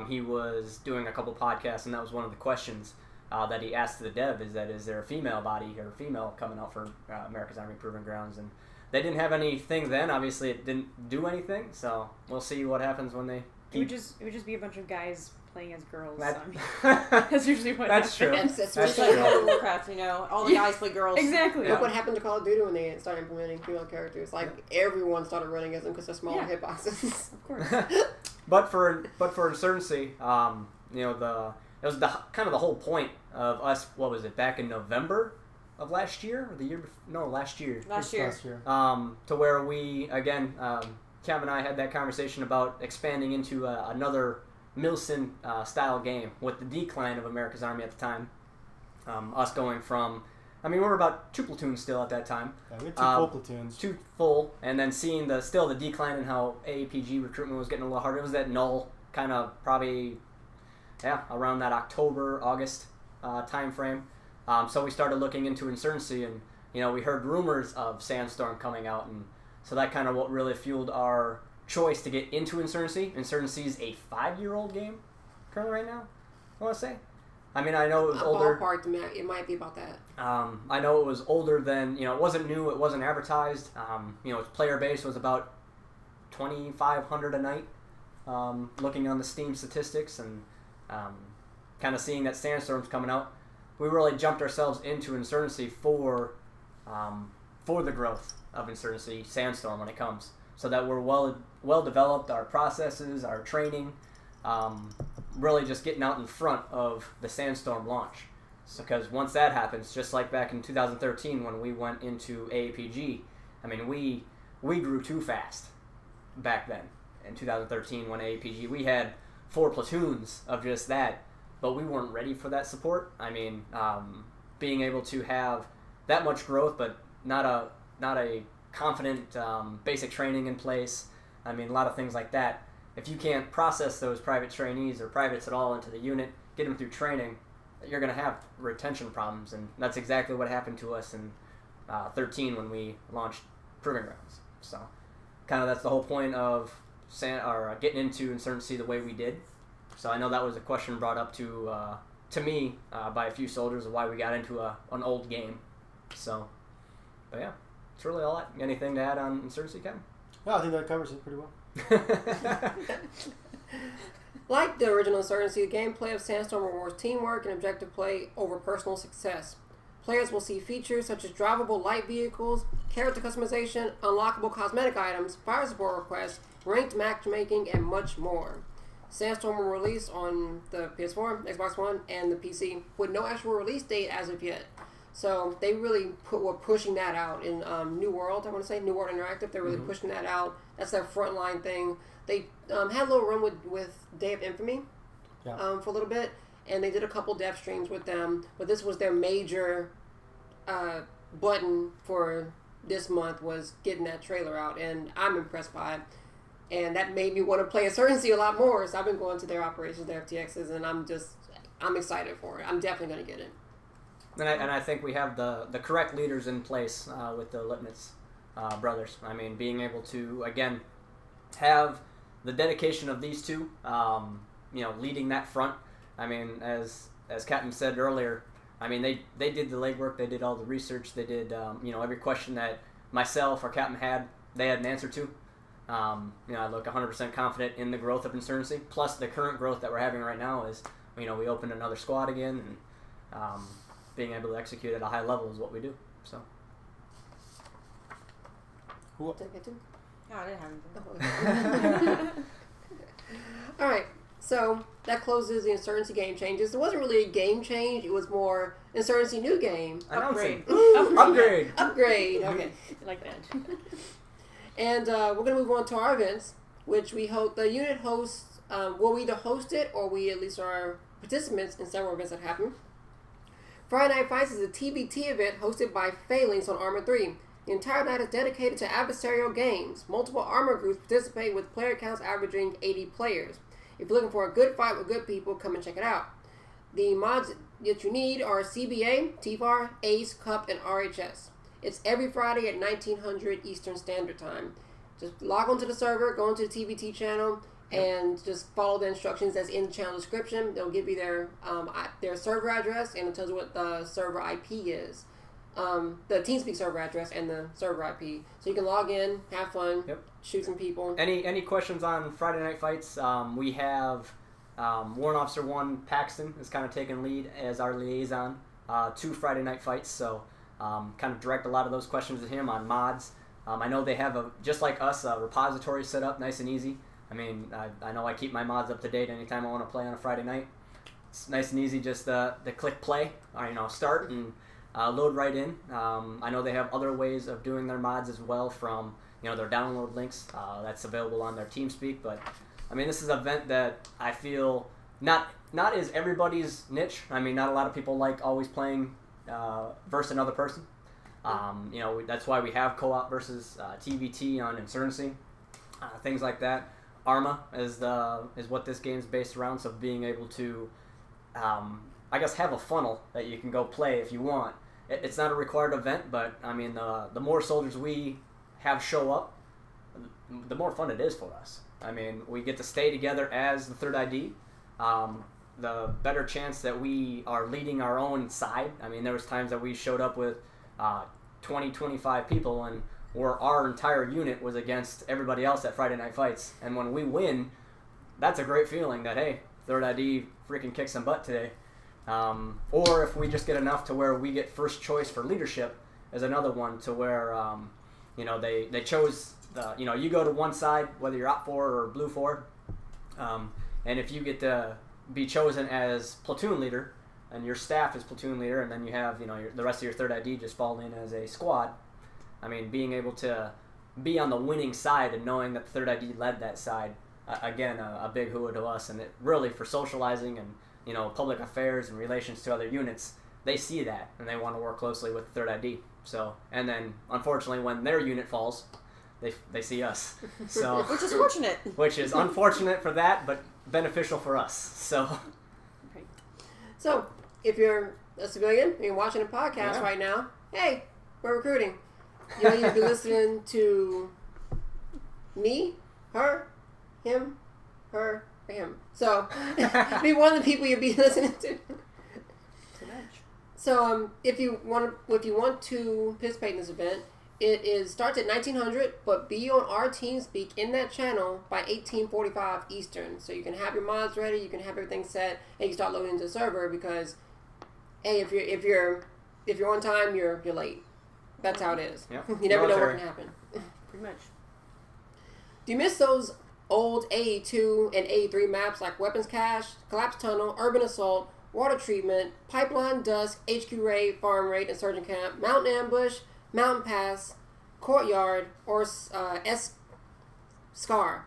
[SPEAKER 5] He was doing a couple podcasts, and that was one of the questions that he asked the dev, is there a female body or female coming out for America's Army Proving Grounds? And they didn't have anything then. Obviously, it didn't do anything, so we'll see what happens when they keep...
[SPEAKER 4] It would just be a bunch of guys playing as girls.
[SPEAKER 5] That's
[SPEAKER 4] usually what
[SPEAKER 5] That's true.
[SPEAKER 4] happens.
[SPEAKER 1] That's
[SPEAKER 3] Just like World of Warcraft, all the guys play girls.
[SPEAKER 4] Exactly.
[SPEAKER 1] Look what happened to Call of Duty when they started implementing female characters. Everyone started running as them because they're smaller hitboxes.
[SPEAKER 4] Of course.
[SPEAKER 5] But for Insurgency, it was the kind of the whole point of us. What was it, back in November of last year or the year before? No, last year.
[SPEAKER 3] Last year.
[SPEAKER 5] To where we again, Cam and I had that conversation about expanding into another Milson style game with the decline of America's Army at the time. Us going from, we were about 2 platoons still at that time.
[SPEAKER 2] Yeah, we had 2 full platoons. 2
[SPEAKER 5] full, and then seeing the decline in how AAPG recruitment was getting a little harder. It was that null kind of probably around that October, August time frame. So we started looking into Insurgency, and we heard rumors of Sandstorm coming out, and so that kind of what really fueled our choice to get into Insurgency. Insurgency is a 5-year-old game currently right now, I want to say. I mean, I know it was older.
[SPEAKER 1] Ballpark, it might be about that.
[SPEAKER 5] I know it was older than, it wasn't new, it wasn't advertised. Its player base was about 2,500 a night, looking on the Steam statistics and kind of seeing that Sandstorm's coming out. We really jumped ourselves into Insurgency for the growth of Insurgency Sandstorm when it comes, so that we're well developed, our processes, our training, really just getting out in front of the Sandstorm launch. Because once that happens, just like back in 2013 when we went into AAPG, I mean, we grew too fast back then. In 2013 when AAPG, we had 4 platoons of just that, but we weren't ready for that support. I mean, being able to have that much growth, but not a confident basic training in place. I mean, a lot of things like that. If you can't process those private trainees or privates at all into the unit, get them through training, you're going to have retention problems, and that's exactly what happened to us in 13 when we launched Proving Grounds. So, kind of that's the whole point of getting into Insurgency the way we did. So I know that was a question brought up to me by a few soldiers of why we got into an old game. So, but yeah, it's really all that. Anything to add on Insurgency, Kevin?
[SPEAKER 2] No, I think that covers it pretty well.
[SPEAKER 1] Like the original Insurgency, the gameplay of Sandstorm rewards teamwork and objective play over personal success. Players will see features such as drivable light vehicles, character customization, unlockable cosmetic items, fire support requests, ranked matchmaking, and much more. Sandstorm will release on the PS4, Xbox One, and the PC with no actual release date as of yet. So they really were pushing that out in New World, I want to say, New World Interactive. They're really pushing that out. That's their frontline thing. They had a little run with Day of Infamy for a little bit, and they did a couple dev streams with them, but this was their major button for this month, was getting that trailer out, and I'm impressed by it. And that made me want to play Insurgency a lot more, so I've been going to their operations, their FTXs, and I'm excited for it. I'm definitely going to get it.
[SPEAKER 5] And I think we have the correct leaders in place with the Lipnitz brothers. I mean, being able to, again, have the dedication of these two, leading that front. I mean, as Captain said earlier, I mean, they did the legwork, they did all the research, they did, every question that myself or Captain had, they had an answer to. I look 100% confident in the growth of Insurgency. Plus, the current growth that we're having right now is, we opened another squad again, and being able to execute at a high level is what we do. So.
[SPEAKER 1] Cool. Did I get to?
[SPEAKER 3] No, I didn't have anything.
[SPEAKER 1] All right. So that closes the Insurgency game changes. It wasn't really a game change. It was more Insurgency new game.
[SPEAKER 5] Upgrade.
[SPEAKER 1] Upgrade. Okay.
[SPEAKER 4] I like that.
[SPEAKER 1] And we're going to move on to our events, which we hope the unit hosts. We'll either host it or we at least are participants in several events that happen. Friday Night Fights is a TBT event hosted by Phalanx on Arma 3. The entire night is dedicated to adversarial games. Multiple armor groups participate with player counts averaging 80 players. If you're looking for a good fight with good people, come and check it out. The mods that you need are CBA, TFAR, ACE, CUP, and RHS. It's every Friday at 1900 Eastern Standard Time. Just log onto the server, go into the TBT channel, and just follow the instructions that's in the channel description. They'll give you their server address, and it tells you what the server IP is. The TeamSpeak server address and the server IP. So you can log in, have fun, shoot some people.
[SPEAKER 5] Any questions on Friday Night Fights? We have Warrant Officer 1 Paxton is kind of taking lead as our liaison to Friday Night Fights. So kind of direct a lot of those questions to him on mods. I know they have, just like us, a repository set up nice and easy. I mean, I know I keep my mods up to date anytime I want to play on a Friday night. It's nice and easy just to click play, or start and load right in. I know they have other ways of doing their mods as well from their download links. That's available on their TeamSpeak. But I mean, this is an event that I feel not is everybody's niche. I mean, not a lot of people like always playing versus another person. That's why we have co-op versus TVT on Insurgency, things like that. Arma is what this game's based around. So being able to, I guess, have a funnel that you can go play if you want. It's not a required event, but I mean, the more soldiers we have show up, the more fun it is for us. I mean, we get to stay together as the third ID. The better chance that we are leading our own side. I mean, there was times that we showed up with 20, 25 people, and where our entire unit was against everybody else at Friday Night Fights. And when we win, that's a great feeling that, hey, third ID freaking kicked some butt today. Or if we just get enough to where we get first choice for leadership is another one to where, they chose, you go to one side, whether you're op 4 or blue 4. And if you get to be chosen as platoon leader and your staff is platoon leader, and then you have, the rest of your third ID just fall in as a squad. I mean, being able to be on the winning side and knowing that the third ID led that side, again, a big hooah to us. And it really, for socializing and, public affairs and relations to other units, they see that and they want to work closely with the third ID. So, and then unfortunately when their unit falls, they see us. So
[SPEAKER 3] Which is fortunate.
[SPEAKER 5] Which is unfortunate for that, but beneficial for us. So
[SPEAKER 1] So, if you're a civilian and you're watching a podcast right now, hey, we're recruiting. You'll either be listening to me, her, him, her, or him. So, be one of the people you'll be listening to. So, if you want to participate in this event, it starts at 1900, but be on our TeamSpeak in that channel by 1845 Eastern. So you can have your mods ready, you can have everything set, and you start loading into the server because, hey, if you're on time, you're late. That's how it is.
[SPEAKER 5] Yep.
[SPEAKER 1] You never know what can happen.
[SPEAKER 4] Pretty much.
[SPEAKER 1] Do you miss those old AE2 and AE3 maps like Weapons Cache, Collapse Tunnel, Urban Assault, Water Treatment, Pipeline Dusk, HQ Raid, Farm Raid, Insurgent Camp, Mountain Ambush, Mountain Pass, Courtyard, or Scar?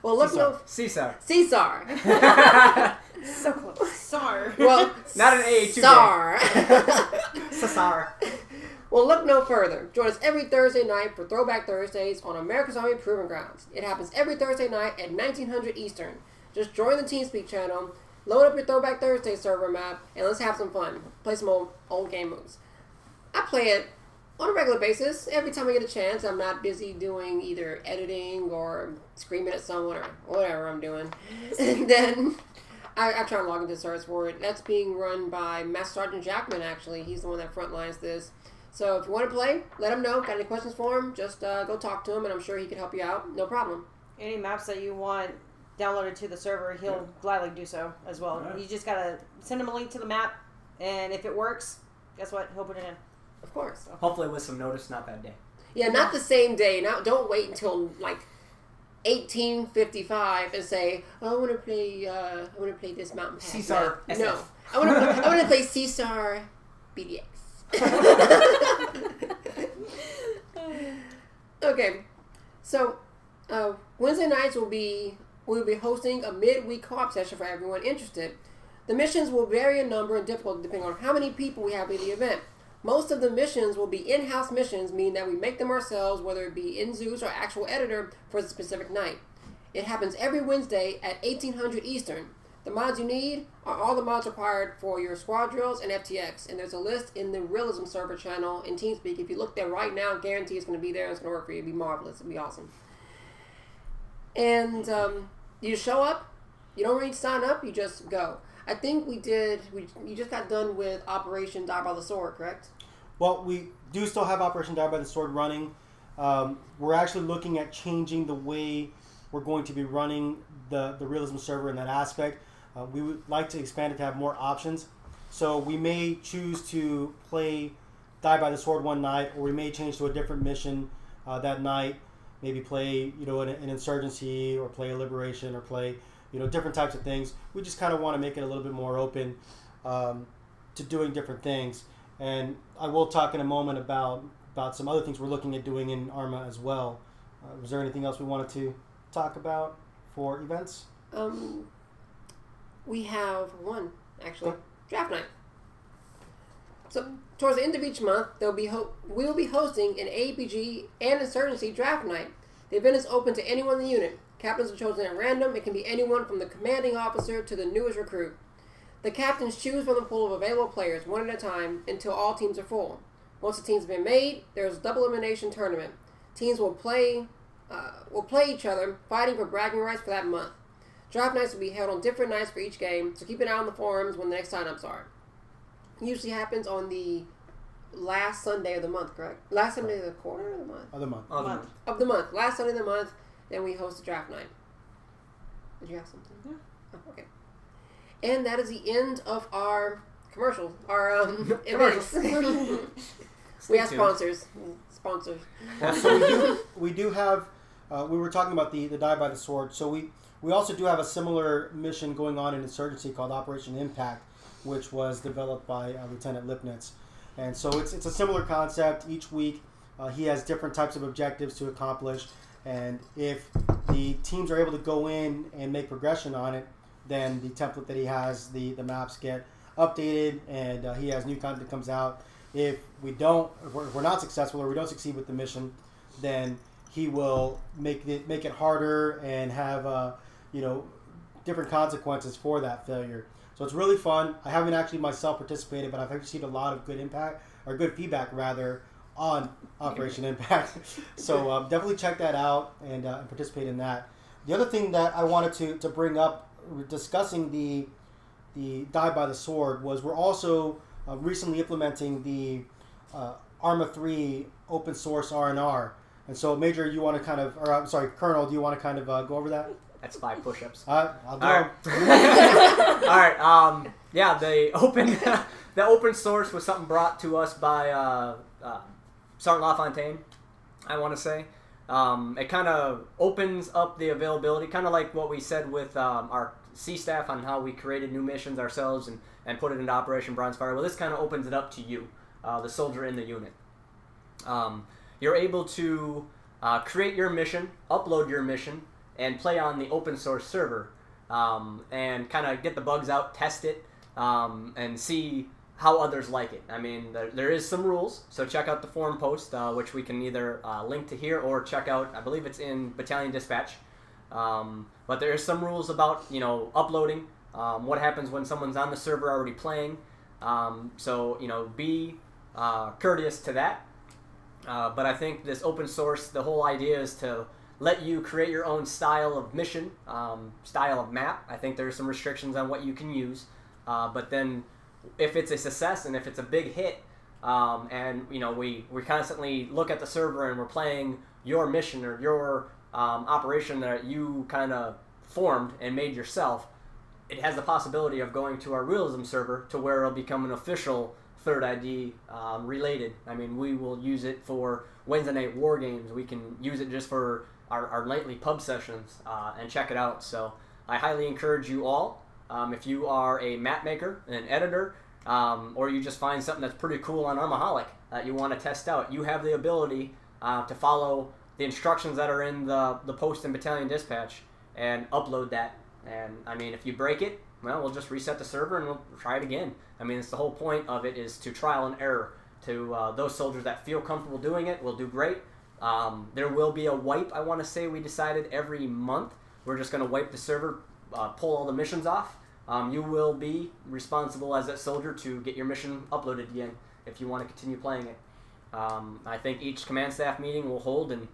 [SPEAKER 1] Well, look no...
[SPEAKER 5] CSAR.
[SPEAKER 1] CSAR.
[SPEAKER 4] So close.
[SPEAKER 3] Sar.
[SPEAKER 1] Well,
[SPEAKER 5] Not an A2
[SPEAKER 1] SAR.
[SPEAKER 5] CSAR.
[SPEAKER 1] Well, look no further. Join us every Thursday night for Throwback Thursdays on America's Army Proving Grounds. It happens every Thursday night at 1900 Eastern. Just join the TeamSpeak channel, load up your Throwback Thursday server map, and let's have some fun. Play some old game moves. I play it on a regular basis. Every time I get a chance, I'm not busy doing either editing or screaming at someone or whatever I'm doing. And then I try and log into the servers for it. That's being run by Master Sergeant Jackman, actually. He's the one that frontlines this. So if you want to play, let him know. Got any questions for him, just go talk to him, and I'm sure he can help you out. No problem.
[SPEAKER 3] Any maps that you want downloaded to the server, he'll gladly do so as well.
[SPEAKER 2] Right.
[SPEAKER 3] You just got to send him a link to the map, and if it works, guess what? He'll put it in.
[SPEAKER 1] Of course.
[SPEAKER 5] Hopefully with some notice, not that day.
[SPEAKER 1] Yeah, not the same day. Now, don't wait until like 1855 and say, "Oh, I want to play this Mountain Pass."
[SPEAKER 5] CSAR
[SPEAKER 1] No,
[SPEAKER 5] SF.
[SPEAKER 1] I want to play CSAR BDX. Okay, so Wednesday nights we'll be hosting a midweek co-op session for everyone interested. The missions will vary in number and difficulty depending on how many people we have at the event. Most of the missions will be in-house missions, meaning that we make them ourselves, whether it be in Zeus or actual editor for the specific night. It happens every Wednesday at 1800 Eastern. The mods you need are all the mods required for your squad drills and FTX, and there's a list in the Realism server channel in TeamSpeak. If you look there right now, guarantee it's going to be there and it's going to work for you. It'll be marvelous. It'll be awesome. And you show up. You don't really need to sign up. You just go. I think you just got done with Operation Die by the Sword, correct?
[SPEAKER 2] Well, we do still have Operation Die by the Sword running. We're actually looking at changing the way we're going to be running the Realism server in that aspect. We would like to expand it to have more options. So we may choose to play Die by the Sword one night, or we may change to a different mission that night. Maybe play, an insurgency, or play a liberation, or play, different types of things. We just kind of want to make it a little bit more open to doing different things. And I will talk in a moment about some other things we're looking at doing in ARMA as well. Was there anything else we wanted to talk about for events?
[SPEAKER 1] We have one, actually.
[SPEAKER 2] Okay.
[SPEAKER 1] Draft night. So, towards the end of each month, we will be hosting an APG and Insurgency draft night. The event is open to anyone in the unit. Captains are chosen at random. It can be anyone from the commanding officer to the newest recruit. The captains choose from the pool of available players one at a time until all teams are full. Once the team's been made, there's a double elimination tournament. Teams will play each other, fighting for bragging rights for that month. Draft nights will be held on different nights for each game, so keep an eye on the forums when the next sign-ups are. It usually happens on the last Sunday of the month, correct? Last Sunday of the quarter or the month?
[SPEAKER 2] Of the month.
[SPEAKER 1] Of the month. Last Sunday of the month, then we host a draft night. Did you have something?
[SPEAKER 3] Yeah.
[SPEAKER 1] Oh, okay. And that is the end of our commercials, our events. We have sponsors. Sponsors.
[SPEAKER 2] So we do have, we were talking about the Die by the Sword, so we also do have a similar mission going on in Insurgency called Operation Impact, which was developed by Lieutenant Lipnitz. And so it's a similar concept. Each week he has different types of objectives to accomplish, and if the teams are able to go in and make progression on it, then the template that he has, the maps get updated, and he has new content that comes out. If we're not successful or we don't succeed with the mission, then he will make it harder and have different consequences for that failure. So it's really fun. I haven't actually myself participated, but I've received a lot of good feedback on Operation Impact. So definitely check that out and participate in that. The other thing that I wanted to bring up, discussing the Die by the Sword, was we're also recently implementing the Arma 3 open source R&R. And so, Major, you want to Colonel, do you want to kind of go over that?
[SPEAKER 5] That's 5 push-ups.
[SPEAKER 2] I'll do
[SPEAKER 5] All
[SPEAKER 2] them.
[SPEAKER 5] right. All right. Yeah, the open source was something brought to us by Sergeant LaFontaine, I want to say. It kind of opens up the availability, kind of like what we said with our C staff on how we created new missions ourselves and put it into Operation Bronzefire. Well, this kind of opens it up to you, the soldier in the unit. You're able to create your mission, upload your mission, and play on the open source server, and kind of get the bugs out, test it, and see how others like it. I mean, there is some rules, so check out the forum post, which we can either link to here or check out. I believe it's in Battalion Dispatch. But there is some rules about uploading, what happens when someone's on the server already playing. So be courteous to that. But I think this open source, the whole idea is to let you create your own style of mission, style of map. I think there's some restrictions on what you can use. But then if it's a success and if it's a big hit, and we constantly look at the server and we're playing your mission or your operation that you kind of formed and made yourself, it has the possibility of going to our realism server to where it'll become an official Third ID related. I mean, we will use it for Wednesday night war games. We can use it just for our nightly pub sessions and check it out. So I highly encourage you all, if you are a map maker, an editor, or you just find something that's pretty cool on Armaholic that you want to test out, you have the ability to follow the instructions that are in the post in Battalion Dispatch and upload that. And I mean, if you break it, well, we'll just reset the server and we'll try it again. I mean, it's the whole point of it is to trial and error. To those soldiers that feel comfortable doing it will do great. There will be a wipe, I want to say we decided every month. We're just going to wipe the server, pull all the missions off. You will be responsible as that soldier to get your mission uploaded again if you want to continue playing it. I think each command staff meeting will hold and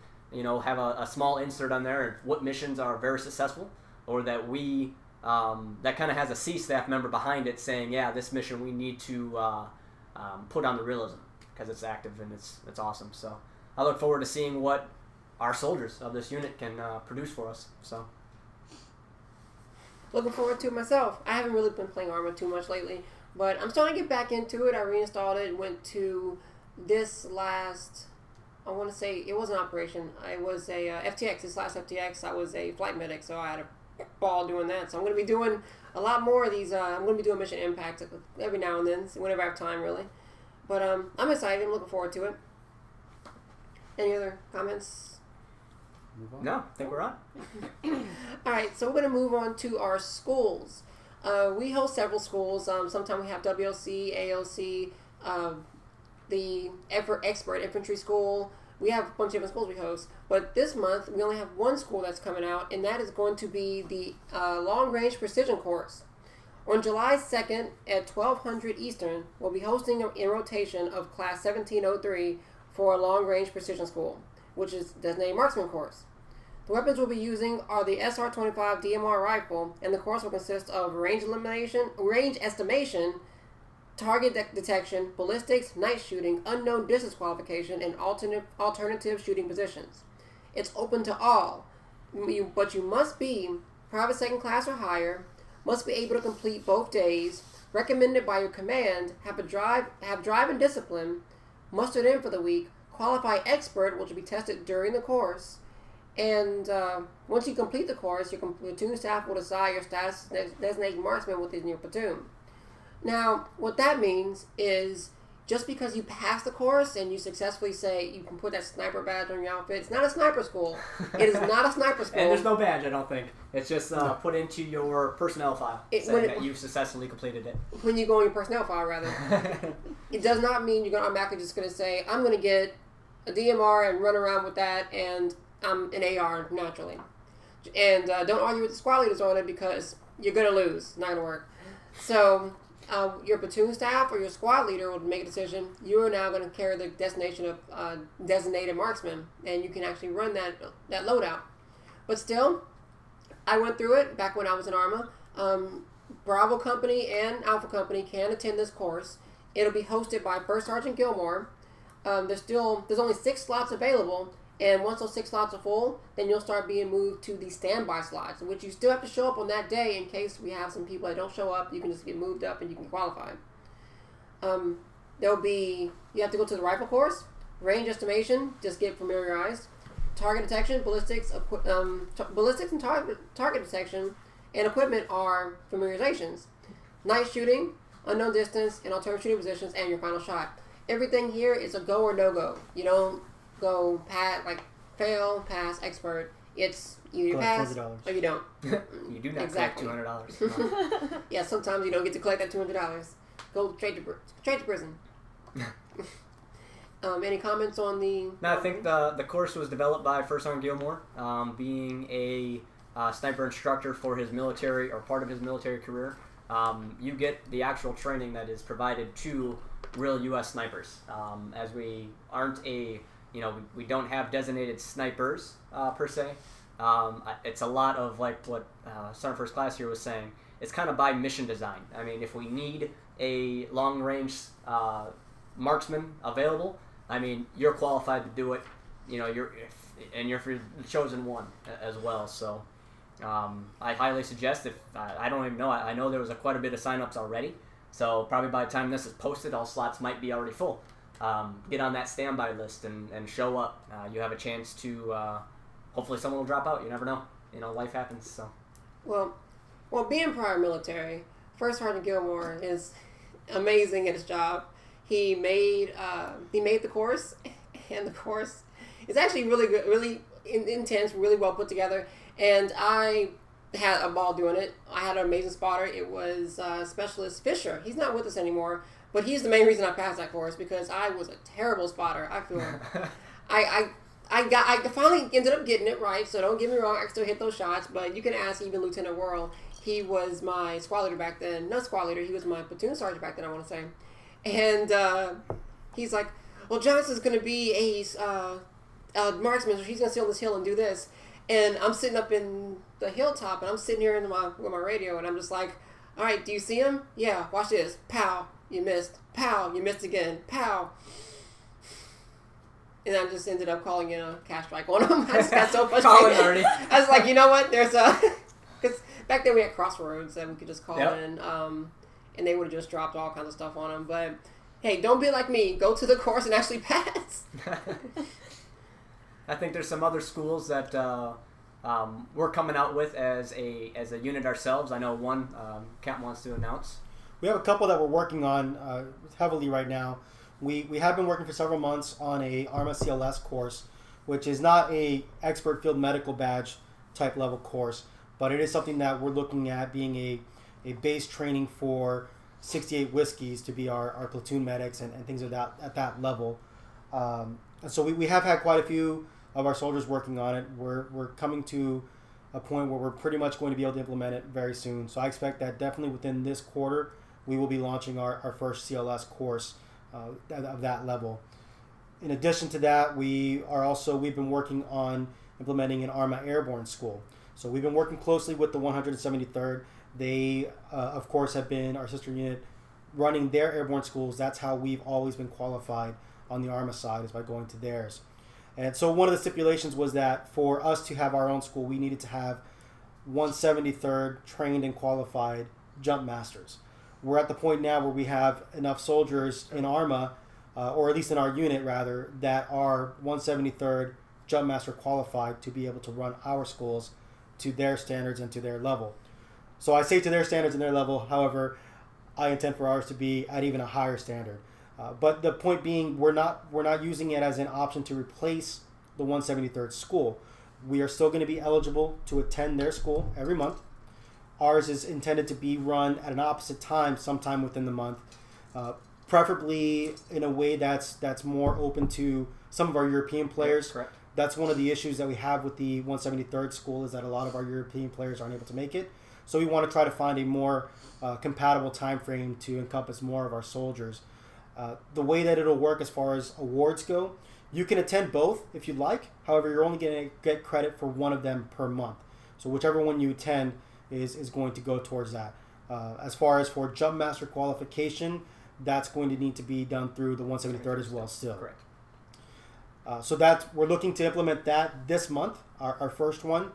[SPEAKER 5] have a small insert on there of what missions are very successful, or that we that kind of has a C staff member behind it saying, yeah, this mission we need to put on the realism because it's active and it's awesome. So I look forward to seeing what our soldiers of this unit can produce for us. So
[SPEAKER 1] looking forward to it myself. I haven't really been playing Arma too much lately, but I'm starting to get back into it. I reinstalled it, went to this last, I want to say, it wasn't Operation. It was a FTX, this last FTX. I was a flight medic, so I had a ball doing that. So I'm going to be doing a lot more of these. I'm going to be doing Mission Impact every now and then, whenever I have time, really. But I'm excited. I'm looking forward to it. Any other comments?
[SPEAKER 5] no, I think we're on.
[SPEAKER 1] All right, so we're going to move on to our schools. We host several schools. Sometimes we have WLC, ALC, the Expert Infantry School. we have a bunch of different schools we host. But this month, we only have one school that's coming out, and that is going to be the Long Range Precision Course. On July 2nd at 1200 Eastern, we'll be hosting in rotation of Class 1703 for a Long Range Precision School, which is designated marksman course. The weapons we'll be using are the SR-25 DMR rifle, and the course will consist of range estimation, target detection, ballistics, night shooting, unknown distance qualification, and alternative shooting positions. It's open to all, but you must be private second class or higher, must be able to complete both days, recommended by your command, have drive and discipline, mustered in for the week, qualified expert, which will be tested during the course, and once you complete the course, your platoon staff will decide your status designated marksman within your platoon. Now, what that means is just because you pass the course and you successfully say you can put that sniper badge on your outfit, it's not a sniper school. It is not a sniper school.
[SPEAKER 5] And there's no badge, I don't think. It's just put into your personnel file saying that you've successfully completed it.
[SPEAKER 1] When you go on your personnel file, rather. It does not mean you're automatically just going to say, I'm going to get a DMR and run around with that, and I'm an AR naturally. And don't argue with the squad leaders on it because you're going to lose. It's not going to work. So your platoon staff or your squad leader will make a decision. You are now going to carry the destination of designated marksman, and you can actually run that loadout. But still, I went through it back when I was in ARMA. Bravo Company and Alpha Company can attend this course. It'll be hosted by First Sergeant Gilmore. There's only 6 slots available, and once those 6 slots are full, then you'll start being moved to the standby slots, which you still have to show up on that day in case we have some people that don't show up. You can just get moved up and you can qualify. You have to go to the rifle course, range estimation, just get familiarized, target detection, ballistics and target detection, and equipment are familiarizations, night shooting, unknown distance, and alternative shooting positions, and your final shot. Everything here is a go or no go. You don't go fail, pass, expert. It's you pass or you don't.
[SPEAKER 5] You do not
[SPEAKER 1] exactly.
[SPEAKER 5] collect $200.
[SPEAKER 1] Yeah, sometimes you don't get to collect that $200. Go straight to prison. Any comments on the?
[SPEAKER 5] No, I think the course was developed by First Sergeant Gilmore, being a sniper instructor for his military or part of his military career. You get the actual training that is provided to real U.S. snipers, as we aren't we don't have designated snipers per se. It's a lot of like what Sergeant First Class here was saying. It's kind of by mission design. I mean, if we need a long range marksman available, I mean, you're qualified to do it. You're the chosen one as well. So I highly suggest I don't even know. I know there was quite a bit of signups already. So probably by the time this is posted, all slots might be already full. Get on that standby list and show up. You have a chance to, hopefully someone will drop out. You never know. Life happens. So.
[SPEAKER 1] Well, being prior military, First Sergeant Gilmore is amazing at his job. He made the course, and the course is actually really good, really intense, really well put together. And I had a ball doing it. I had an amazing spotter. It was Specialist Fisher. He's not with us anymore, but he's the main reason I passed that course because I was a terrible spotter. I feel I finally ended up getting it right. So don't get me wrong. I still hit those shots, but you can ask even Lieutenant Worrell. He was my squad leader back then. Not squad leader. He was my platoon sergeant back then. I want to say, and he's like, "Well, Johnson's going to be a marksman. So he's going to sit on this hill and do this." And I'm sitting up in the hilltop, and I'm sitting here with my radio, and I'm just like, all right, do you see him? Yeah, watch this. Pow, you missed. Pow, you missed again. Pow. And I just ended up calling in a cash strike on him. I just got so frustrated. I was like, you know what? Because back then we had crossroads that we could just call in, and they would have just dropped all kinds of stuff on him. But, hey, don't be like me. Go to the course and actually pass.
[SPEAKER 5] I think there's some other schools that we're coming out with as a unit ourselves. I know one Kent wants to announce.
[SPEAKER 2] We have a couple that we're working on heavily right now. We have been working for several months on a ARMA CLS course, which is not a expert field medical badge type level course, but it is something that we're looking at being a base training for 68 Whiskies to be our platoon medics and things of that at that level. so we have had quite a few of our soldiers working on it. We're coming to a point where we're pretty much going to be able to implement it very soon. So I expect that definitely within this quarter, we will be launching our first CLS course of that level. In addition to that, we've been working on implementing an ARMA airborne school. So we've been working closely with the 173rd. They, of course, have been our sister unit running their airborne schools. That's how we've always been qualified on the ARMA side, is by going to theirs. And so one of the stipulations was that for us to have our own school, we needed to have 173rd trained and qualified jump masters. We're at the point now where we have enough soldiers in ARMA, or at least in our unit rather, that are 173rd jump master qualified to be able to run our schools to their standards and to their level. So I say to their standards and their level, however, I intend for ours to be at even a higher standard. But the point being, we're not using it as an option to replace the 173rd school. We are still going to be eligible to attend their school every month. Ours is intended to be run at an opposite time sometime within the month, preferably in a way that's more open to some of our European players.
[SPEAKER 5] Yeah, correct.
[SPEAKER 2] That's one of the issues that we have with the 173rd school, is that a lot of our European players aren't able to make it. So we want to try to find a more compatible time frame to encompass more of our soldiers. The way that it'll work as far as awards go, you can attend both if you'd like. However, you're only going to get credit for one of them per month. So whichever one you attend is going to go towards that. As far as for jump master qualification, that's going to need to be done through the 173rd as well still.
[SPEAKER 5] Correct.
[SPEAKER 2] So we're looking to implement that this month, our first one.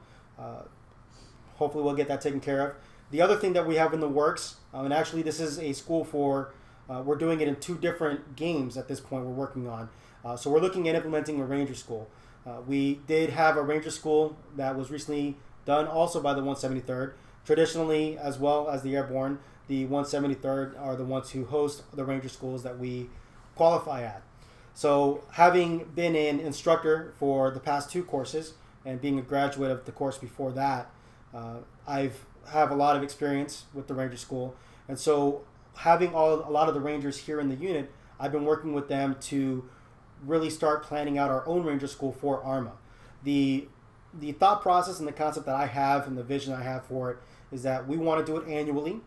[SPEAKER 2] Hopefully we'll get that taken care of. The other thing that we have in the works, and actually this is a school for, we're doing it in 2 different games at this point we're working on. So we're looking at implementing a ranger school. We did have a ranger school that was recently done also by the 173rd. Traditionally, as well as the airborne, the 173rd are the ones who host the ranger schools that we qualify at. So having been an instructor for the past 2 courses and being a graduate of the course before that, I have a lot of experience with the ranger school. And so having a lot of the rangers here in the unit, I've been working with them to really start planning out our own ranger school for ARMA. The thought process and the concept that I have and the vision I have for it is that we want to do it annually,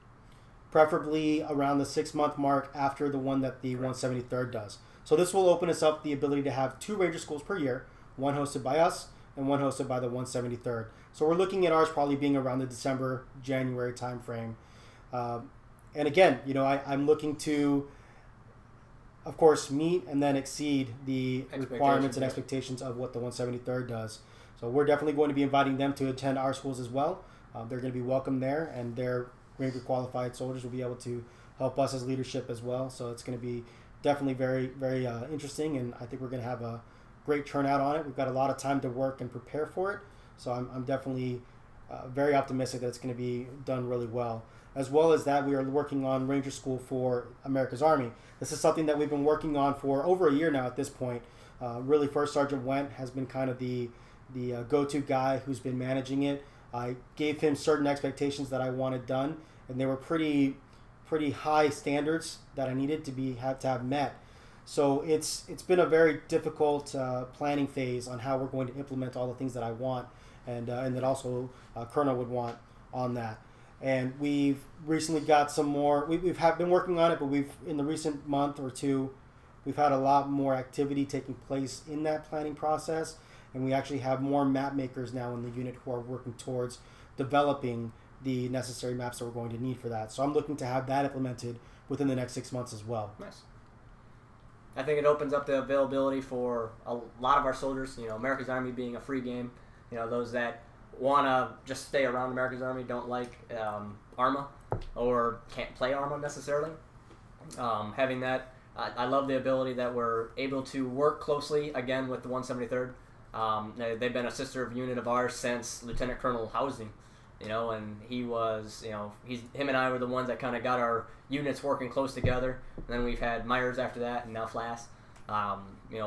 [SPEAKER 2] preferably around the 6-month mark after the one that the 173rd does. So this will open us up the ability to have 2 ranger schools per year, one hosted by us and one hosted by the 173rd. So we're looking at ours probably being around the December, January time frame. And again, I'm looking to, of course, meet and then exceed the requirements and expectations of what the 173rd does. So we're definitely going to be inviting them to attend our schools as well. They're going to be welcome there, and their Ranger qualified soldiers will be able to help us as leadership as well. So it's going to be definitely very, very interesting, and I think we're going to have a great turnout on it. We've got a lot of time to work and prepare for it. So I'm definitely very optimistic that it's going to be done really well. As well as that, we are working on Ranger School for America's Army. This is something that we've been working on for over a year now at this point. Really, First Sergeant Went has been kind of the go-to guy who's been managing it. I gave him certain expectations that I wanted done, and they were pretty high standards that I needed to have met. So it's been a very difficult planning phase on how we're going to implement all the things that I want, and that also Colonel would want on that. And we've recently got some more. We've been working on it, but in the recent month or 2, we've had a lot more activity taking place in that planning process, and we actually have more map makers now in the unit who are working towards developing the necessary maps that we're going to need for that. So I'm looking to have that implemented within the next 6 months as well.
[SPEAKER 5] Nice. I think it opens up the availability for a lot of our soldiers. America's Army being a free game. Those that want to just stay around America's Army, don't like ARMA or can't play ARMA necessarily. Having that, I love the ability that we're able to work closely again with the 173rd. They've been a sister unit of ours since Lieutenant Colonel Housing, and he was, him and I were the ones that kind of got our units working close together. And then we've had Myers after that, and now Flass.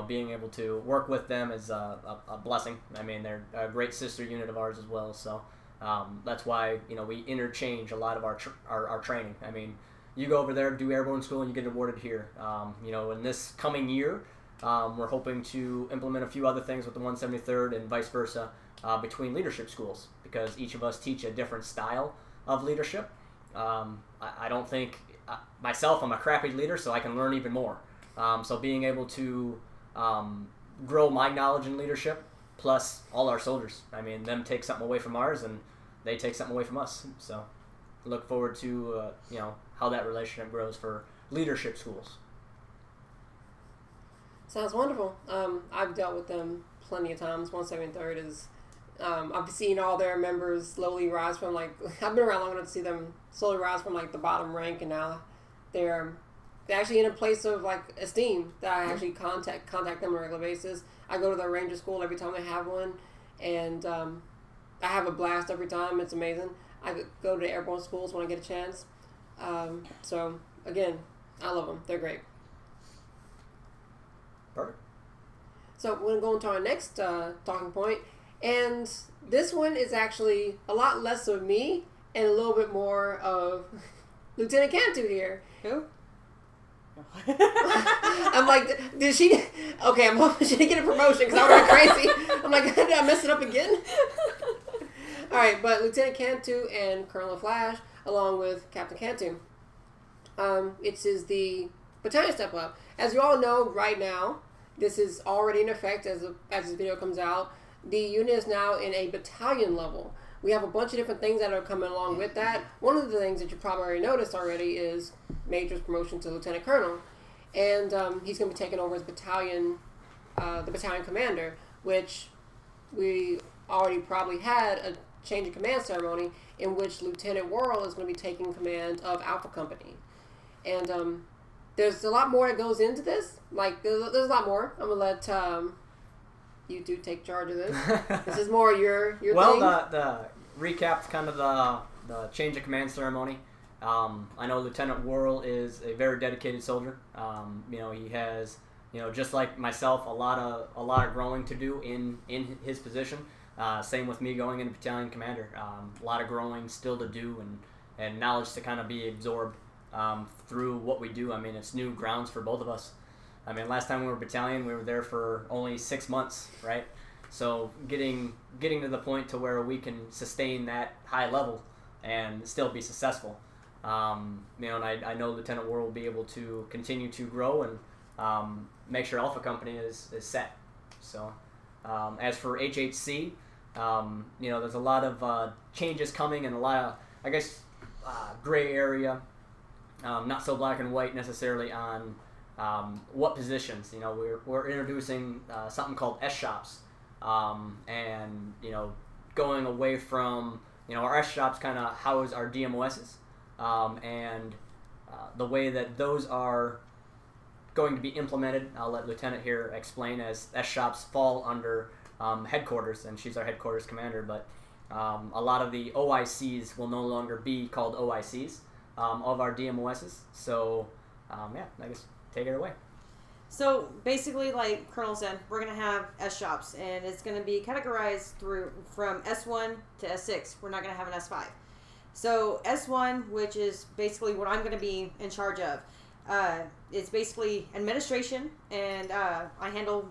[SPEAKER 5] Being able to work with them is a blessing. I mean, they're a great sister unit of ours as well. So that's why we interchange a lot of our training. I mean, you go over there, do airborne school, and you get awarded here. In this coming year, we're hoping to implement a few other things with the 173rd and vice versa between leadership schools, because each of us teach a different style of leadership. I don't think myself, I'm a crappy leader, so I can learn even more. So being able to grow my knowledge in leadership, plus all our soldiers. I mean, them take something away from ours, and they take something away from us. So look forward to how that relationship grows for leadership schools.
[SPEAKER 1] Sounds wonderful. I've dealt with them plenty of times. 173rd is, I've seen all their members slowly rise from I've been around long enough to see them slowly rise from the bottom rank, and now they're actually in a place of esteem that I actually contact them on a regular basis. I go to their ranger school every time they have one, and I have a blast every time. It's amazing. I go to airborne schools when I get a chance. So again, I love them. They're great.
[SPEAKER 5] Perfect.
[SPEAKER 1] So we're going to go into our next talking point, and this one is actually a lot less of me and a little bit more of Lieutenant Cantu here.
[SPEAKER 3] Who?
[SPEAKER 1] I'm like, did she? Okay, I'm hoping she didn't get a promotion because I would have been crazy. I'm like, did I mess it up again? All right, but Lieutenant Cantu and Colonel Flash, along with Captain Cantu, it is the battalion step up. As you all know, right now, this is already in effect as this video comes out. The unit is now in a battalion level. We have a bunch of different things that are coming along with that. One of the things that you probably already noticed already is Major's promotion to Lieutenant Colonel. And he's going to be taking over as battalion, the battalion commander, which we already probably had a change of command ceremony in which Lieutenant Worrell is going to be taking command of Alpha Company. And there's a lot more that goes into this. There's a lot more. I'm going to let you two take charge of this. This is more your thing.
[SPEAKER 5] The recap, kind of the change of command ceremony. I know Lieutenant Worrell is a very dedicated soldier. He has, just like myself, a lot of growing to do in his position. Same with me going into battalion commander. A lot of growing still to do, and knowledge to kind of be absorbed through what we do. I mean, it's new grounds for both of us. I mean, last time we were battalion, we were there for only 6 months, right? So getting to the point to where we can sustain that high level and still be successful. And I know Lieutenant Worrell will be able to continue to grow and make sure Alpha Company is set. So as for HHC, there's a lot of changes coming and a lot of, gray area, not so black and white necessarily on what positions. We're introducing something called S shops, and going away from our S shops kind of house our DMOSs, and the way that those are going to be implemented. I'll let Lieutenant here explain, as S shops fall under headquarters, and she's our headquarters commander. But a lot of the OICs will no longer be called OICs of our DMOSs. So I guess. Take it away.
[SPEAKER 3] So basically, like Colonel said, we're going to have S shops, and it's going to be categorized from S1 to S6. We're not going to have an S5. So S1, which is basically what I'm going to be in charge of, it's basically administration, and I handle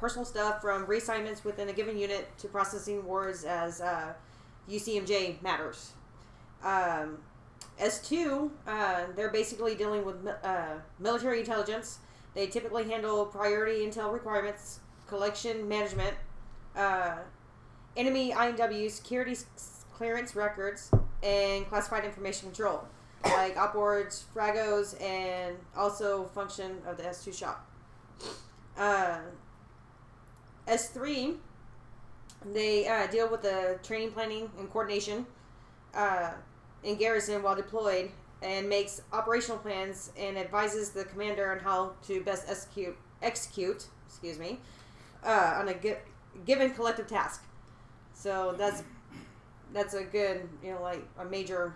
[SPEAKER 3] personal stuff from reassignments within a given unit to processing wards as UCMJ matters. S2, they're basically dealing with military intelligence. They typically handle priority intel requirements, collection management, enemy INW, security clearance records, and classified information control, like opwards, fragos, and also function of the S2 shop. S3, they deal with the training, planning, and coordination in garrison while deployed, and makes operational plans and advises the commander on how to best execute on a given collective task. So that's a good, a major.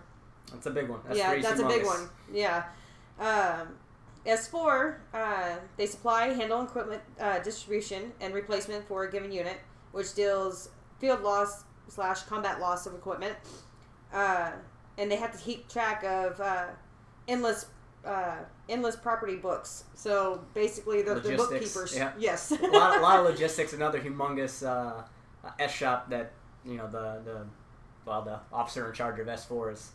[SPEAKER 5] That's a big one.
[SPEAKER 3] That's a big one. Yeah. S4, they supply, handle equipment distribution and replacement for a given unit, which deals field loss / combat loss of equipment. And they have to keep track of endless endless property books. So basically, the bookkeepers.
[SPEAKER 5] Yeah.
[SPEAKER 3] Yes.
[SPEAKER 5] a lot of logistics. Another humongous S shop that the officer in charge of S4 is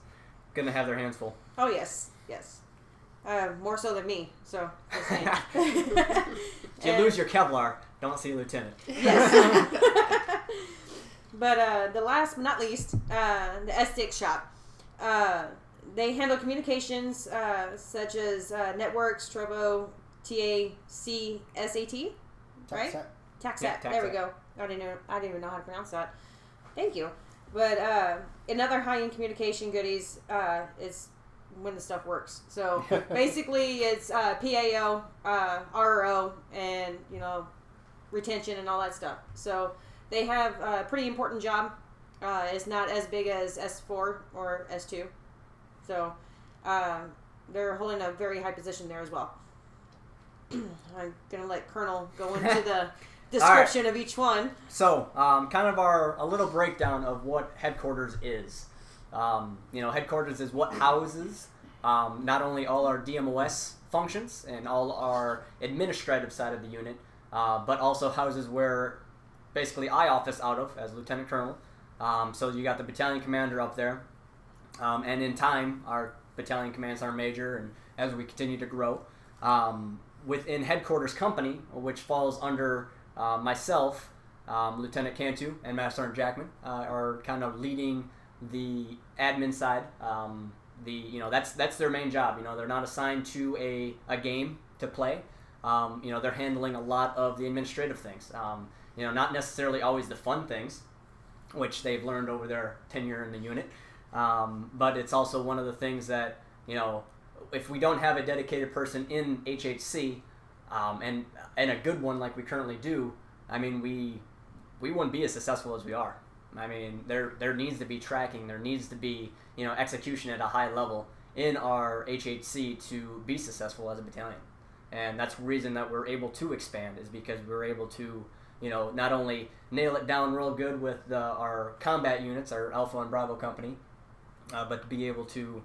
[SPEAKER 5] gonna have their hands full.
[SPEAKER 3] Oh yes, yes. More so than me. So. Just saying.
[SPEAKER 5] If you lose your Kevlar, don't see Lieutenant.
[SPEAKER 3] Yes. But the last but not least, the S6 shop. They handle communications such as networks, Trovo, TAC, SAT, right? TACSAT.
[SPEAKER 5] Yeah,
[SPEAKER 3] There we go. I didn't even know how to pronounce that. Thank you. But another high-end communication goodies is when the stuff works. So basically, it's PAO, RRO, and retention and all that stuff. So they have a pretty important job. It's not as big as S4 or S2. So they're holding a very high position there as well. I'm going to let Colonel go into the description of each one.
[SPEAKER 5] So, kind of a little breakdown of what headquarters is. Headquarters is what houses not only all our DMOS functions and all our administrative side of the unit, but also houses where basically I office out of as Lieutenant Colonel. So you got the battalion commander up there. And in time, our battalion commands our major, and as we continue to grow, within headquarters company, which falls under myself, Lieutenant Cantu, and Master Sergeant Jackman, are kind of leading the admin side. That's their main job. They're not assigned to a game to play. They're handling a lot of the administrative things. Not necessarily always the fun things, which they've learned over their tenure in the unit. But it's also one of the things that, if we don't have a dedicated person in HHC, and a good one like we currently do, I mean, we wouldn't be as successful as we are. I mean, there needs to be tracking, there needs to be, execution at a high level in our HHC to be successful as a battalion. And that's the reason that we're able to expand, is because we're able to, not only nail it down real good with our combat units, our Alpha and Bravo company, but to be able to,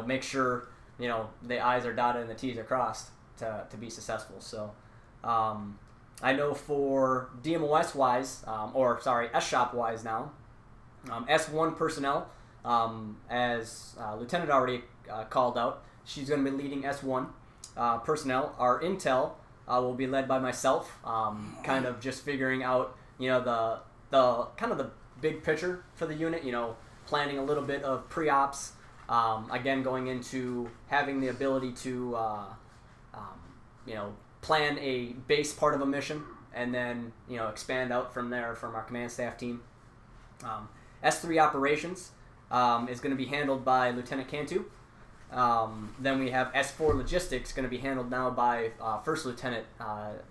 [SPEAKER 5] make sure, the I's are dotted and the T's are crossed to be successful. So, I know for DMOS wise, S-Shop wise now, S1 personnel, as Lieutenant already called out, she's going to be leading S1 personnel. Our intel will be led by myself, kind of just figuring out, the kind of the big picture for the unit, planning a little bit of pre-ops, again, going into having the ability to, plan a base part of a mission, and then, expand out from there from our command staff team. S3 operations is going to be handled by Lieutenant Cantu. Then we have S4 logistics going to be handled now by First Lieutenant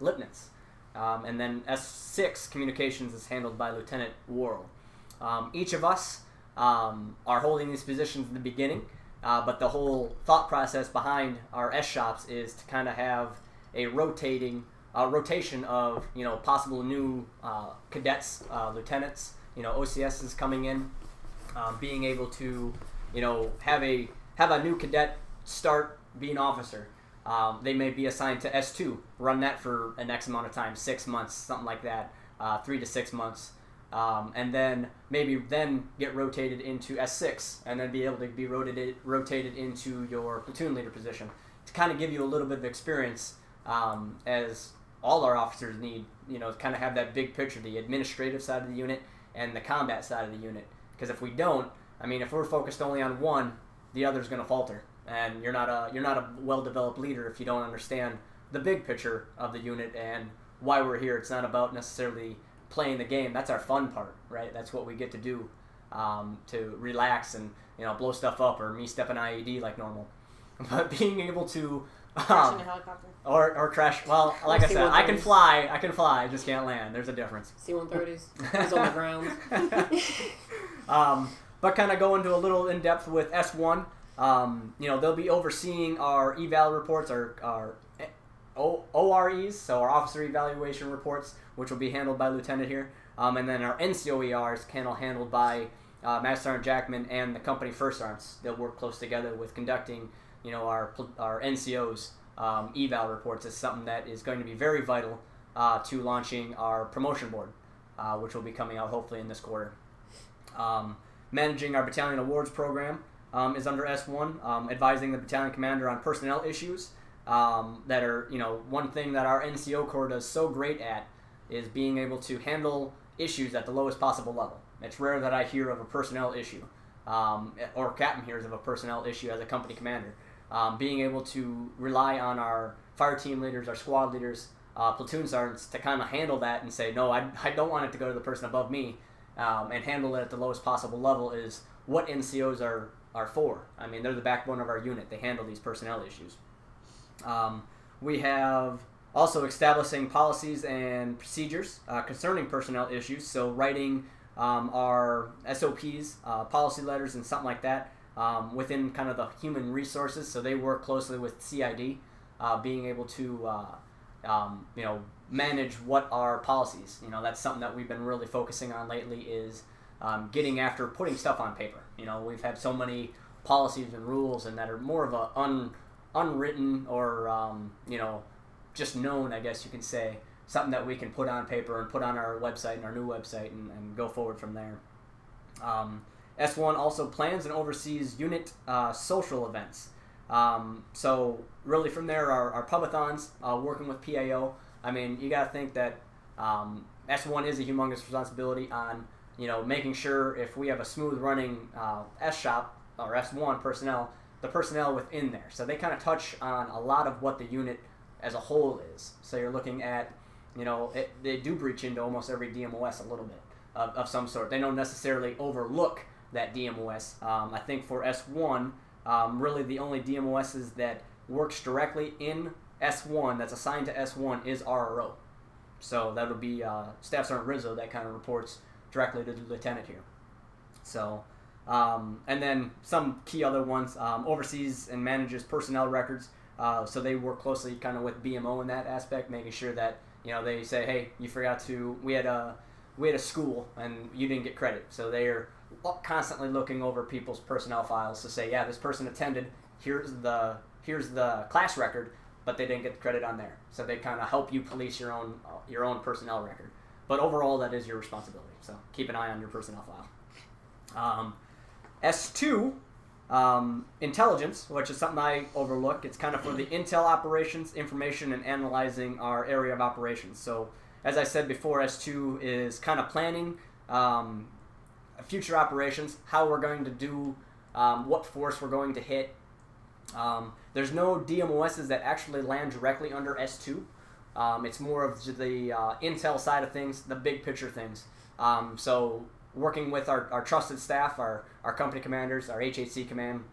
[SPEAKER 5] Lipnitz. And then S6 communications is handled by Lieutenant Worrell. Each of us are holding these positions in the beginning, but the whole thought process behind our S shops is to kind of have a rotation of possible new cadets, lieutenants, OCS is coming in, being able to have a new cadet start being officer. They may be assigned to S2, run that for an X amount of time, 6 months, something like that, 3 to 6 months. And then maybe get rotated into S6, and then be able to be rotated into your platoon leader position to kind of give you a little bit of experience, as all our officers need, to kind of have that big picture, the administrative side of the unit and the combat side of the unit. Because if we don't, if we're focused only on one, the other's going to falter, and you're not a well-developed leader if you don't understand the big picture of the unit and why we're here. It's not about necessarily playing the game. That's our fun part, right? That's what we get to do, to relax and blow stuff up, or me step an IED like normal. But being able to
[SPEAKER 3] Crash in a helicopter.
[SPEAKER 5] or crash. Well, like I said, I can fly. I just can't land. There's a difference.
[SPEAKER 1] C-130s. He's on the ground.
[SPEAKER 5] But kind of go into a little in depth with S1. They'll be overseeing our eval reports, our OREs, so our officer evaluation reports, which will be handled by Lieutenant here. And then our NCOERs handled by Master Sergeant Jackman and the company First Sergeants. They'll work close together with conducting our NCOs eval reports is something that is going to be very vital to launching our promotion board, which will be coming out hopefully in this quarter. Managing our battalion awards program is under S1, advising the battalion commander on personnel issues that are, one thing that our NCO Corps does so great at is being able to handle issues at the lowest possible level. It's rare that I hear of a personnel issue, or captain hears of a personnel issue as a company commander. Being able to rely on our fire team leaders, our squad leaders, platoon sergeants to kind of handle that and say, no, I don't want it to go to the person above me, and handle it at the lowest possible level is what NCOs are for. I mean, they're the backbone of our unit. They handle these personnel issues. We have also establishing policies and procedures concerning personnel issues, so writing our SOPs, policy letters, and something like that within kind of the human resources, so they work closely with CID, being able to manage what our policies. That's something that we've been really focusing on lately is getting after putting stuff on paper. We've had so many policies and rules and that are more of a unwritten or just known, I guess you can say, something that we can put on paper and put on our website and our new website and go forward from there. S1 also plans and oversees unit social events. So really from there, our pubathons, working with PAO. I mean, you got to think that S1 is a humongous responsibility on, making sure if we have a smooth running S-shop or S1 personnel, the personnel within there. So they kind of touch on a lot of what the unit as a whole is. So you're looking at, they do breach into almost every DMOS a little bit of some sort. They don't necessarily overlook that DMOS. I think for S1, really the only DMOSs that works directly in S1, that's assigned to S1, is RRO. So that would be Staff Sergeant Rizzo that kind of reports directly to the lieutenant here. So, and then some key other ones, oversees and manages personnel records. So they work closely kind of with BMO in that aspect, making sure that, they say, hey, you forgot to, we had a school and you didn't get credit. So they're constantly looking over people's personnel files to say, yeah, this person attended, here's the class record, but they didn't get the credit on there. So they kind of help you police your own personnel record. But overall, that is your responsibility. So keep an eye on your personnel file. S2, intelligence, which is something I overlook. It's kind of for the intel operations, information, and analyzing our area of operations. So as I said before, S2 is kind of planning future operations, how we're going to do, what force we're going to hit. There's no DMOSs that actually land directly under S2. It's more of the intel side of things, the big picture things. So working with our trusted staff, our company commanders, our HHC command,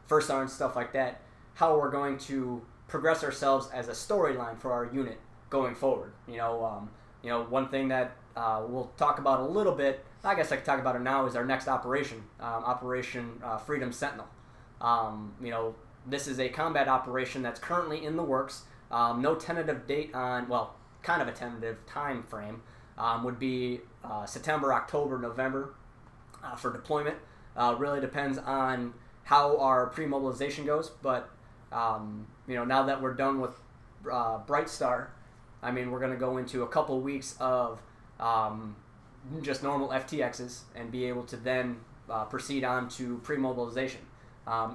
[SPEAKER 5] first sergeant, stuff like that, how we're going to progress ourselves as a storyline for our unit going forward. One thing that we'll talk about a little bit, I guess I can talk about it now, is our next operation, Operation Freedom Sentinel. This is a combat operation that's currently in the works. No tentative date on, well, kind of a tentative time frame, would be September, October, November for deployment. Really depends on how our pre-mobilization goes, but now that we're done with Bright Star, I mean, we're going to go into a couple weeks of just normal FTXs and be able to then proceed on to pre-mobilization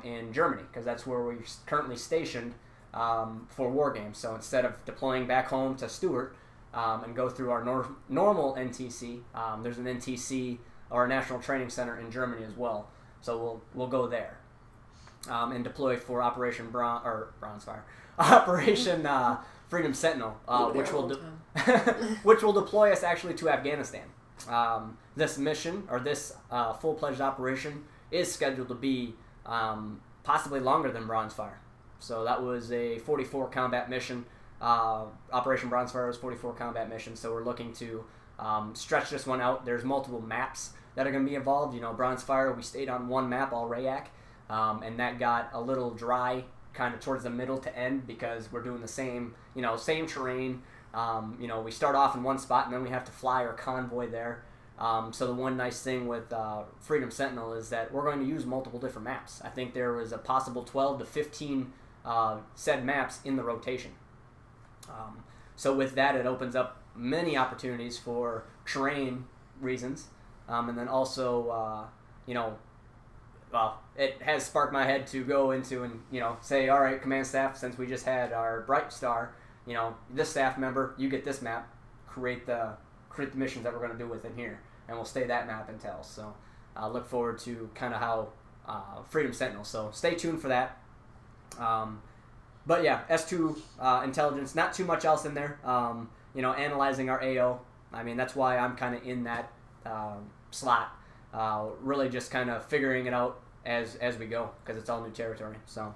[SPEAKER 5] in Germany, because that's where we're currently stationed for war games. So instead of deploying back home to Stuart and go through our normal NTC, there's an NTC or a National Training Center in Germany as well. So we'll go there and deploy for Operation Bronzefire, Operation Freedom Sentinel, which will deploy us actually to Afghanistan. This mission, or this full-pledged operation, is scheduled to be possibly longer than Bronzefire. So that was a 44 combat mission. Operation Bronzefire was 44 combat mission, so we're looking to stretch this one out. There's multiple maps that are going to be involved. Bronzefire, we stayed on one map, Al Rayak, and that got a little dry kind of towards the middle to end because we're doing the same terrain. We start off in one spot and then we have to fly or convoy there. So the one nice thing with Freedom Sentinel is that we're going to use multiple different maps. I think there was a possible 12 to 15 said maps in the rotation. So with that, it opens up many opportunities for terrain reasons, and then also, well, it has sparked my head to go into and, say, all right, command staff, since we just had our Bright Star, this staff member, you get this map, create the missions that we're going to do within here, and we'll stay that map until. So I look forward to kind of how Freedom Sentinel. So stay tuned for that. But yeah, S2 intelligence, not too much else in there. Analyzing our AO. I mean, that's why I'm kind of in that slot. Really just kind of figuring it out as we go, because it's all new territory. So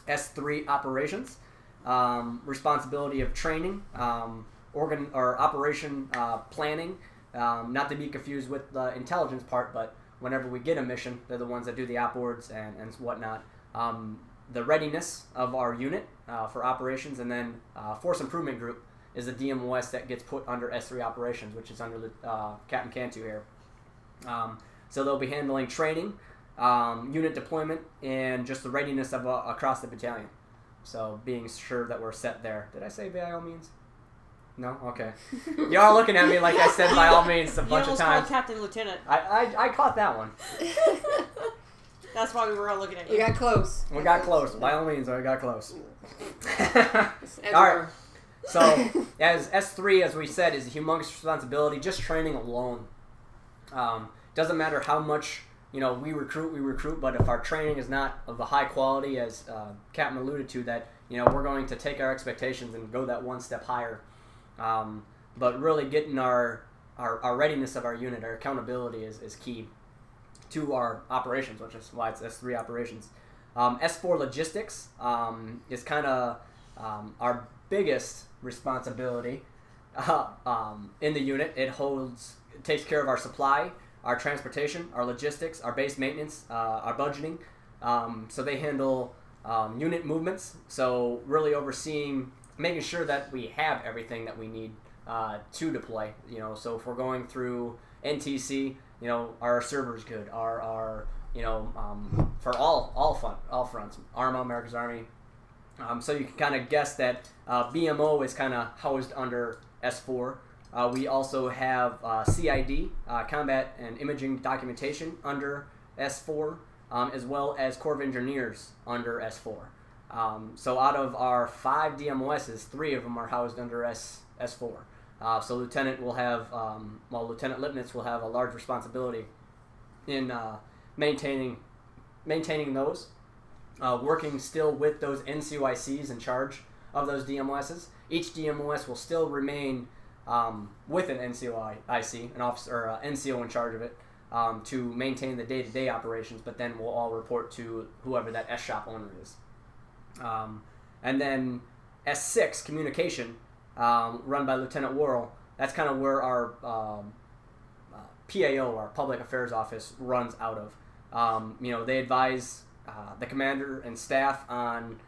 [SPEAKER 5] S3 operations, responsibility of training, operation planning, not to be confused with the intelligence part, but whenever we get a mission, they're the ones that do the op boards and whatnot. The readiness of our unit for operations, and then Force Improvement Group is the DMOS that gets put under S3 operations, which is under the Captain Cantu here. So they'll be handling training, unit deployment, and just the readiness of across the battalion. So being sure that we're set there. Did I say by all means? No? Okay. You're all looking at me like I said by all means a bunch of times.
[SPEAKER 3] You almost called Captain Lieutenant.
[SPEAKER 5] I caught that one.
[SPEAKER 3] That's why we were all looking at you.
[SPEAKER 1] We got close.
[SPEAKER 5] We got close. By all means, we got close. All right. So, as S3, as we said, is a humongous responsibility. Just training alone. Doesn't matter how much we recruit, but if our training is not of a high quality, as Captain alluded to, that we're going to take our expectations and go that one step higher. But really getting our readiness of our unit, our accountability is key to our operations, which is why it's S3 operations. S4 logistics is kind of our biggest responsibility in the unit. It takes care of our supply, our transportation, our logistics, our base maintenance, our budgeting. So they handle unit movements. So really overseeing, making sure that we have everything that we need to deploy. So if we're going through NTC, our server's good. Our for all fronts, ARMA, America's Army. So you can kind of guess that BMO is kind of housed under S4. We also have CID, Combat and Imaging Documentation, under S4, as well as Corps of Engineers under S4. So out of our 5 DMOSs, 3 of them are housed under S4. So Lieutenant will have, Lieutenant Lipnitz will have a large responsibility in maintaining those, working still with those NCOICs in charge of those DMOSs. Each DMOS will still remain with an NCOIC, an officer or NCO in charge of it, to maintain the day-to-day operations, but then we'll all report to whoever that S-Shop owner is. And then S6, communication, run by Lieutenant Worrell. That's kind of where our PAO, our Public Affairs Office, runs out of. They advise the commander and staff on,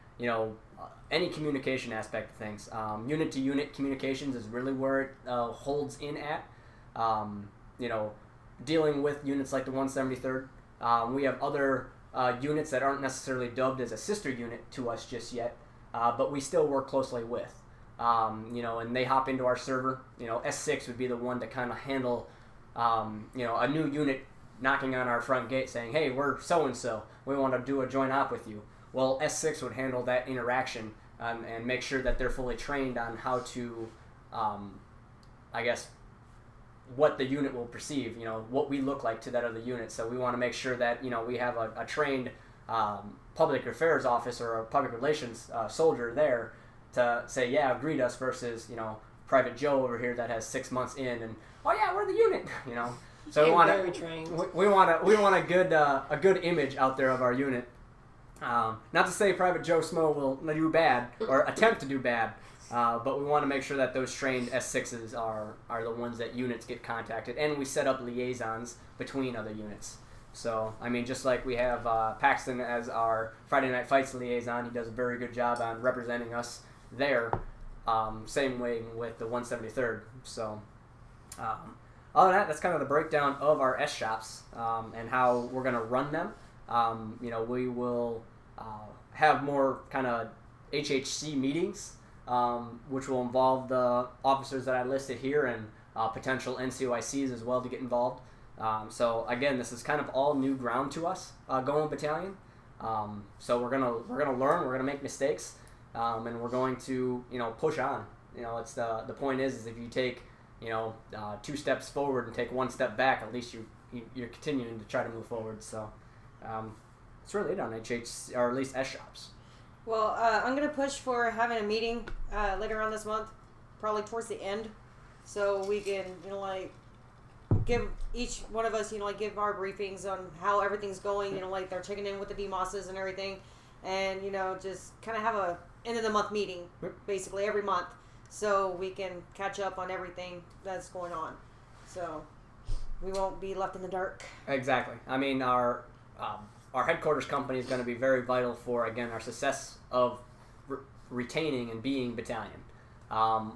[SPEAKER 5] any communication aspect of things. Unit-to-unit communications is really where it holds in at. Dealing with units like the 173rd. We have other units that aren't necessarily dubbed as a sister unit to us just yet, but we still work closely with. And they hop into our server. S6 would be the one to kind of handle, a new unit knocking on our front gate saying, hey, we're so-and-so. We want to do a joint op with you. Well, S6 would handle that interaction and make sure that they're fully trained on how to, what the unit will perceive, what we look like to that other unit. So we want to make sure that, we have a trained public affairs officer or public relations soldier there to say, yeah, greet us, versus, Private Joe over here that has 6 months in and, oh yeah, we're the unit, So we want a good image out there of our unit. Not to say Private Joe Smo will do bad or attempt to do bad, but we want to make sure that those trained S6s are the ones that units get contacted, and we set up liaisons between other units. So, just like we have Paxton as our Friday Night Fights liaison, he does a very good job on representing us there. Same way with the 173rd. So, Other than that, that's kind of the breakdown of our S shops and how we're going to run them. We will have more kind of HHC meetings, which will involve the officers that I listed here and potential NCOICs as well to get involved. So again, this is kind of all new ground to us going Battalion. So we're gonna learn, we're gonna make mistakes, and we're going to push on. It's the point is if you take 2 steps forward and take 1 step back, at least you're continuing to try to move forward. So it's really it on HH or at least S shops.
[SPEAKER 3] Well, I'm gonna push for having a meeting later on this month, probably towards the end, so we can give each one of us give our briefings on how everything's going. They're checking in with the DMOSs and everything, and just kind of have a end of the month meeting basically every month, so we can catch up on everything that's going on, so we won't be left in the dark.
[SPEAKER 5] Exactly. I mean, our headquarters company is going to be very vital for, again, our success of retaining and being Battalion.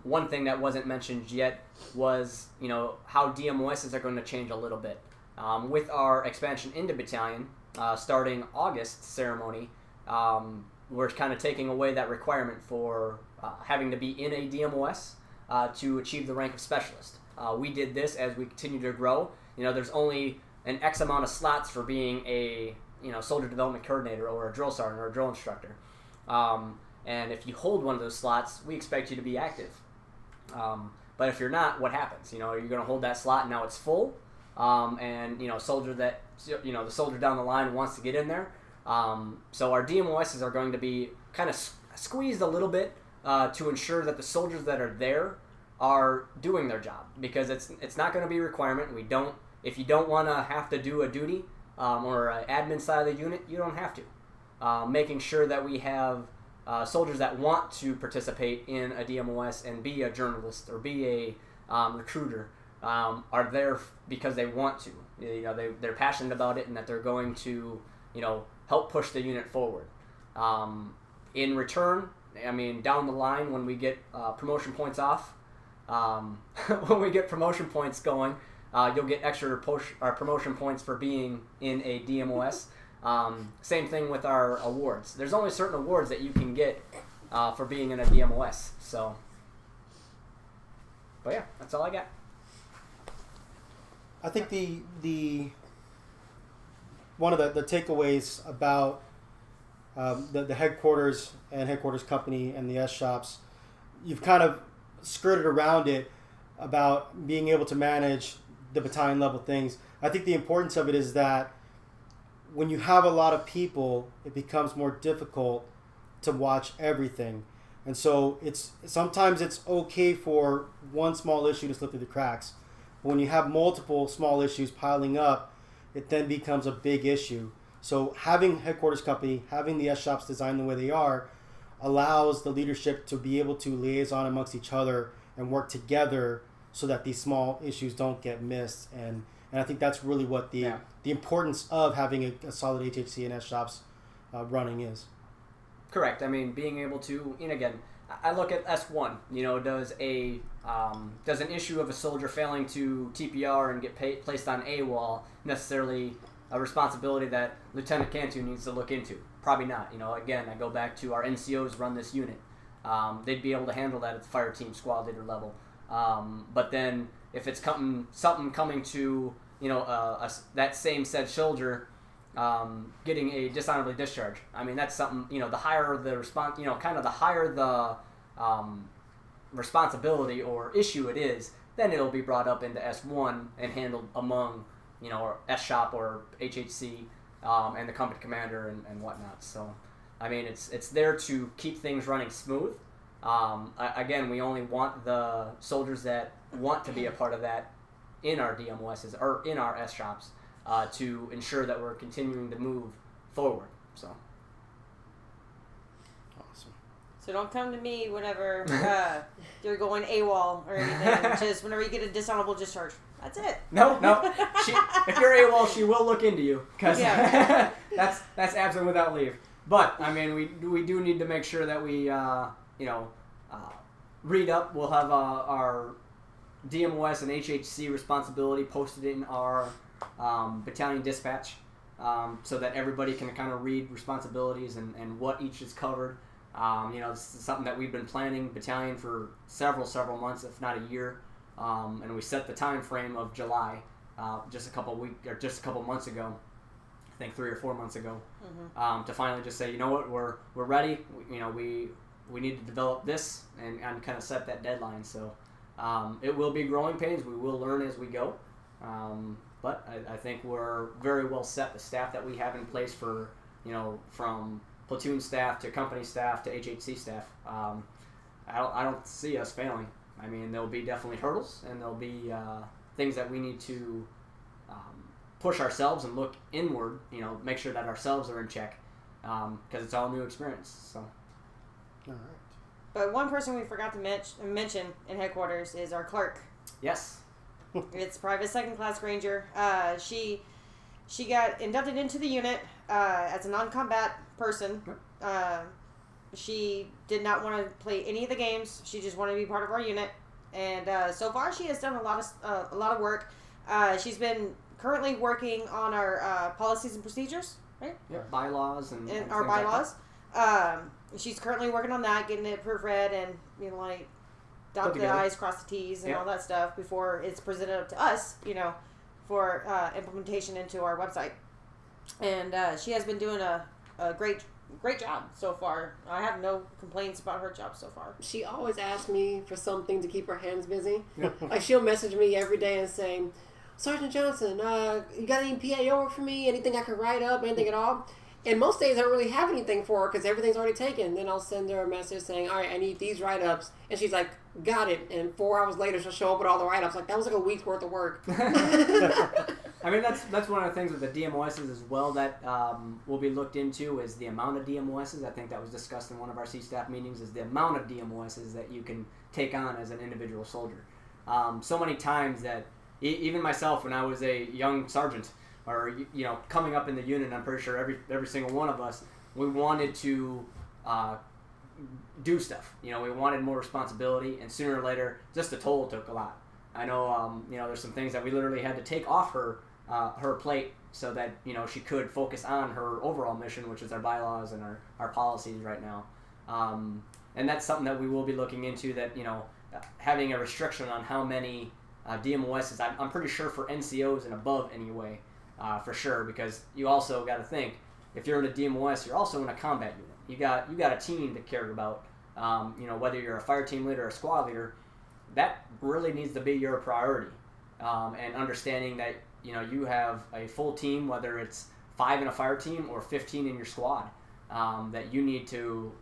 [SPEAKER 5] One thing that wasn't mentioned yet was, how DMOSs are going to change a little bit. With our expansion into Battalion, starting August ceremony, we're kind of taking away that requirement for having to be in a DMOS to achieve the rank of Specialist. We did this as we continue to grow. There's only an X amount of slots for being a soldier development coordinator or a drill sergeant or a drill instructor. And if you hold one of those slots, we expect you to be active. But if you're not, what happens? You're going to hold that slot and now it's full. And soldier that the soldier down the line wants to get in there. So our DMOSs are going to be kind of squeezed a little bit to ensure that the soldiers that are there are doing their job, because it's not going to be a requirement. If you don't want to have to do a duty or an admin side of the unit, you don't have to. Making sure that we have soldiers that want to participate in a DMOS and be a journalist or be a recruiter are there because they want to. They're passionate about it and that they're going to help push the unit forward. In return, I mean, down the line when we get promotion points off, when we get promotion points going, you'll get extra promotion points for being in a DMOS. Same thing with our awards. There's only certain awards that you can get for being in a DMOS. So, but yeah, that's all I got.
[SPEAKER 2] I think the one of the takeaways about the headquarters and headquarters company and the S shops, you've kind of skirted around it about being able to manage the battalion level things. I think the importance of it is that when you have a lot of people, it becomes more difficult to watch everything. And so sometimes it's okay for one small issue to slip through the cracks. But when you have multiple small issues piling up, it then becomes a big issue. So having headquarters company, having the S shops designed the way they are, allows the leadership to be able to liaison amongst each other and work together so that these small issues don't get missed. And I think that's really what the importance of having a solid HHC and S shops running is.
[SPEAKER 5] Correct. I mean, being able to, and again, I look at S1. Does an issue of a soldier failing to TPR and get placed on AWOL necessarily a responsibility that Lieutenant Cantu needs to look into? Probably not. Again, I go back to our NCOs run this unit. They'd be able to handle that at the fire team squad leader level. But then if it's something coming to that same said soldier getting a dishonorably discharge, I mean, that's something, the higher the response, kind of the higher the responsibility or issue it is, then it'll be brought up into S1 and handled among or S shop or HHC and the company commander and whatnot. So I mean, it's there to keep things running smooth. Again, we only want the soldiers that want to be a part of that in our DMOSs or in our S shops to ensure that we're continuing to move forward. So,
[SPEAKER 2] Awesome.
[SPEAKER 3] So don't come to me whenever you're going AWOL or anything. Just whenever you get a dishonorable discharge. That's it.
[SPEAKER 5] No. If you're AWOL, she will look into you because that's absent without leave. But I mean, we do need to make sure that we read up. We'll have our DMOS and HHC responsibility posted in our battalion dispatch, so that everybody can kind of read responsibilities and what each is covered. This is something that we've been planning battalion for several months, if not a year, and we set the time frame of July just a couple months ago. I think 3 or 4 months ago, to finally just say, you know what, we're ready. We need to develop this and kind of set that deadline. So it will be growing pains. We will learn as we go. But I think we're very well set. The staff that we have in place for, from platoon staff to company staff to HHC staff, I don't see us failing. I mean, there'll be definitely hurdles, and there'll be things that we need to push ourselves and look inward, make sure that ourselves are in check, because it's all new experience. So.
[SPEAKER 2] All right.
[SPEAKER 3] But one person we forgot to mention in headquarters is our clerk.
[SPEAKER 5] Yes.
[SPEAKER 3] It's Private Second Class Ranger. She got inducted into the unit as a non-combat person. She did not want to play any of the games. She just wanted to be part of our unit. And so far, she has done a lot of work. She's been currently working on our policies and procedures, right?
[SPEAKER 5] Yep. Bylaws and
[SPEAKER 3] our bylaws.
[SPEAKER 5] Like
[SPEAKER 3] she's currently working on that, getting it proofread and dot the I's, cross the T's, and all that stuff before it's presented up to us, for implementation into our website. And she has been doing a great job so far. I have no complaints about her job so far.
[SPEAKER 1] She always asks me for something to keep her hands busy. Like, she'll message me every day and say, Sergeant Johnson, you got any PAO work for me? Anything I could write up? Anything at all? And most days I don't really have anything for her because everything's already taken. Then I'll send her a message saying, all right, I need these write-ups. And she's like, got it. And 4 hours later, she'll show up with all the write-ups. Like, that was like a week's worth of work.
[SPEAKER 5] I mean, that's one of the things with the DMOSs as well that will be looked into is the amount of DMOSs. I think that was discussed in one of our C-staff meetings, is the amount of DMOSs that you can take on as an individual soldier. So many times that even myself, when I was a young sergeant, or coming up in the unit, I'm pretty sure every single one of us, we wanted to do stuff. We wanted more responsibility, and sooner or later, just the toll took a lot. I know, there's some things that we literally had to take off her plate so that she could focus on her overall mission, which is our bylaws and our policies right now. And that's something that we will be looking into. That having a restriction on how many DMOSs. I'm pretty sure for NCOs and above anyway. For sure, because you also got to think, if you're in a DMOS, you're also in a combat unit. You got a team to care about. Whether you're a fire team leader or a squad leader, that really needs to be your priority. And understanding that you have a full team, whether it's 5 in a fire team or 15 in your squad, that you need to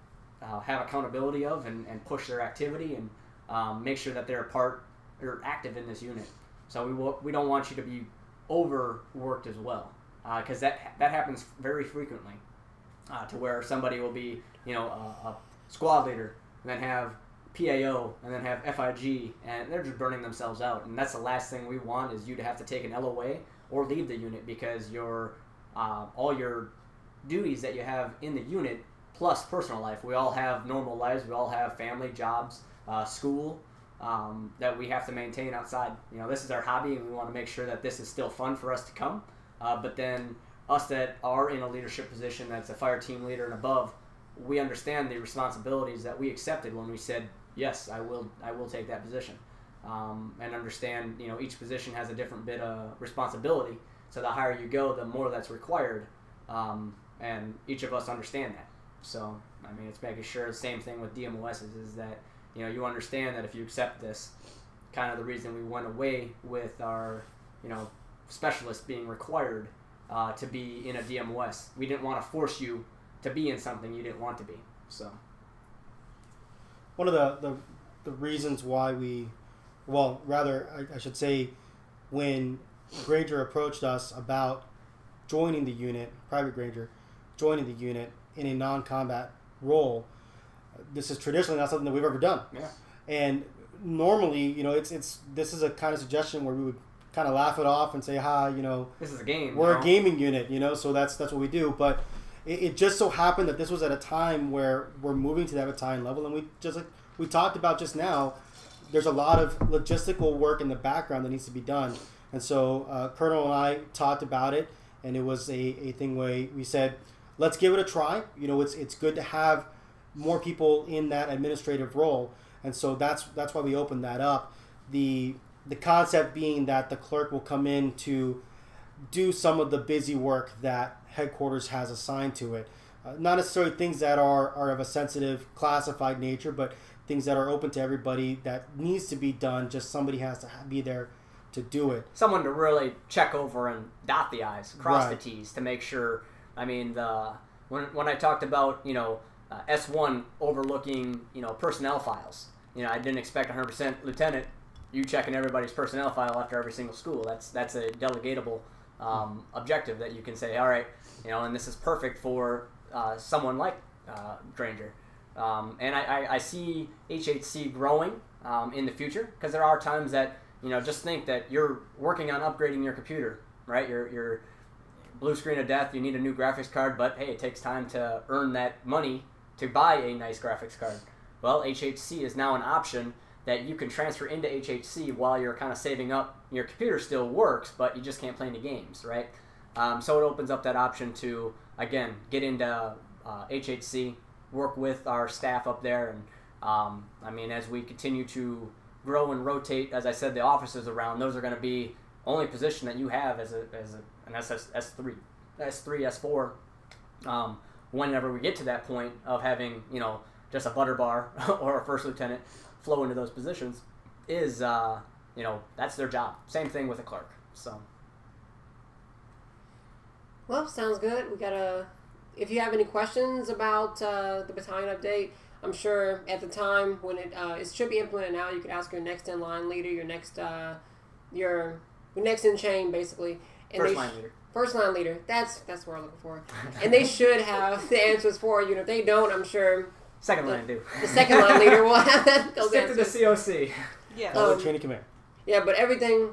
[SPEAKER 5] have accountability of and push their activity and make sure that they're a part or active in this unit. So we don't want you to be overworked as well, because that happens very frequently, to where somebody will be a squad leader and then have PAO and then have FIG, and they're just burning themselves out. And that's the last thing we want, is you to have to take an LOA or leave the unit, because your all your duties that you have in the unit plus personal life, we all have normal lives, we all have family, jobs, school, that we have to maintain outside. This is our hobby, and we want to make sure that this is still fun for us to come. But then us that are in a leadership position, that's a fire team leader and above, we understand the responsibilities that we accepted when we said, yes, I will take that position. And understand, each position has a different bit of responsibility. So the higher you go, the more that's required. And each of us understand that. So, I mean, it's making sure the same thing with DMOSs is that, you understand that if you accept this, kind of the reason we went away with our, specialists being required to be in a DMOS. We didn't want to force you to be in something you didn't want to be. So,
[SPEAKER 2] one of the reasons why I should say, when Granger approached us about joining the unit, Private Granger, joining the unit in a non-combat role, this is traditionally not something that we've ever done.
[SPEAKER 5] Yeah.
[SPEAKER 2] And normally, this is a kind of suggestion where we would kind of laugh it off and say,
[SPEAKER 5] this is a game.
[SPEAKER 2] We're a gaming unit, so that's what we do. But it just so happened that this was at a time where we're moving to that battalion level, and we talked about just now, there's a lot of logistical work in the background that needs to be done. And so Colonel and I talked about it, and it was a thing where we said, let's give it a try. It's good to have more people in that administrative role, and so that's why we opened that up. The concept being that the clerk will come in to do some of the busy work that headquarters has assigned to it. Not necessarily things that are of a sensitive, classified nature, but things that are open to everybody that needs to be done. Just somebody has to be there to do it.
[SPEAKER 5] Someone to really check over and dot the I's, cross
[SPEAKER 2] Right.
[SPEAKER 5] the T's to make sure. I mean, when I talked about, S1 overlooking, personnel files, I didn't expect 100% lieutenant you checking everybody's personnel file after every single school. That's a delegatable objective that you can say, all right, and this is perfect for someone like Granger. And I see HHC growing in the future, because there are times that, just think that you're working on upgrading your computer, right? Your blue screen of death, you need a new graphics card, but hey, it takes time to earn that money to buy a nice graphics card. Well, HHC is now an option that you can transfer into HHC while you're kind of saving up. Your computer still works, but you just can't play any games, right? So it opens up that option to, again, get into HHC, work with our staff up there, and as we continue to grow and rotate, as I said, the offices around, those are going to be only position that you have as an S3, S4. Whenever we get to that point of having, just a butter bar or a first lieutenant flow into those positions, is that's their job. Same thing with a clerk. So.
[SPEAKER 1] Well, sounds good. If you have any questions about the battalion update, I'm sure at the time when it should be implemented now, you could ask your next in line leader, your next in chain, basically. And
[SPEAKER 5] First line leader.
[SPEAKER 1] First line leader. That's what I'm looking for. And they should have the answers for you. And if they don't, I'm sure
[SPEAKER 5] Second line do.
[SPEAKER 1] the second line leader will have that. Those
[SPEAKER 5] Stick to the
[SPEAKER 1] answers.
[SPEAKER 5] COC.
[SPEAKER 3] Yeah.
[SPEAKER 2] Chain of command.
[SPEAKER 1] Yeah, but everything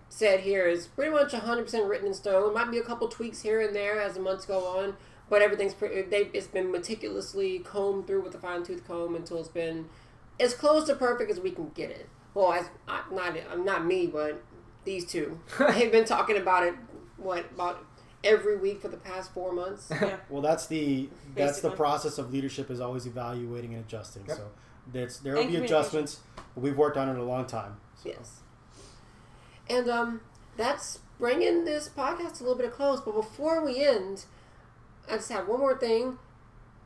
[SPEAKER 1] said here is pretty much 100% written in stone. There might be a couple tweaks here and there as the months go on, but everything's it's been meticulously combed through with a fine-tooth comb until it's been as close to perfect as we can get it. Well, not me, but these two. They've been talking about it, about every week for the past 4 months.
[SPEAKER 3] Yeah.
[SPEAKER 2] Well, that's the
[SPEAKER 3] Basically.
[SPEAKER 2] process of leadership, is always evaluating and adjusting.
[SPEAKER 5] Yep.
[SPEAKER 2] So there will
[SPEAKER 3] And
[SPEAKER 2] be adjustments. But we've worked on it a long time. So.
[SPEAKER 1] Yes. And that's bringing this podcast a little bit close. But before we end, I just have one more thing.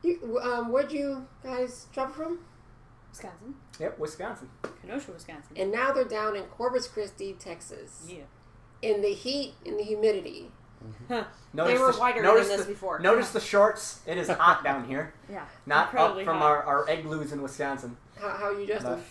[SPEAKER 1] Where'd you guys travel from?
[SPEAKER 4] Wisconsin.
[SPEAKER 5] Yep, Wisconsin.
[SPEAKER 4] Kenosha, Wisconsin.
[SPEAKER 1] And now they're down in Corpus Christi, Texas.
[SPEAKER 4] Yeah.
[SPEAKER 1] In the heat, in the humidity.
[SPEAKER 3] They
[SPEAKER 5] Notice
[SPEAKER 3] were whiter than this before.
[SPEAKER 5] Notice the shorts. It is hot down here.
[SPEAKER 4] Yeah.
[SPEAKER 5] Not up
[SPEAKER 4] Incredibly
[SPEAKER 5] from
[SPEAKER 4] hot.
[SPEAKER 5] our igloos in Wisconsin.
[SPEAKER 1] How are you, Justin?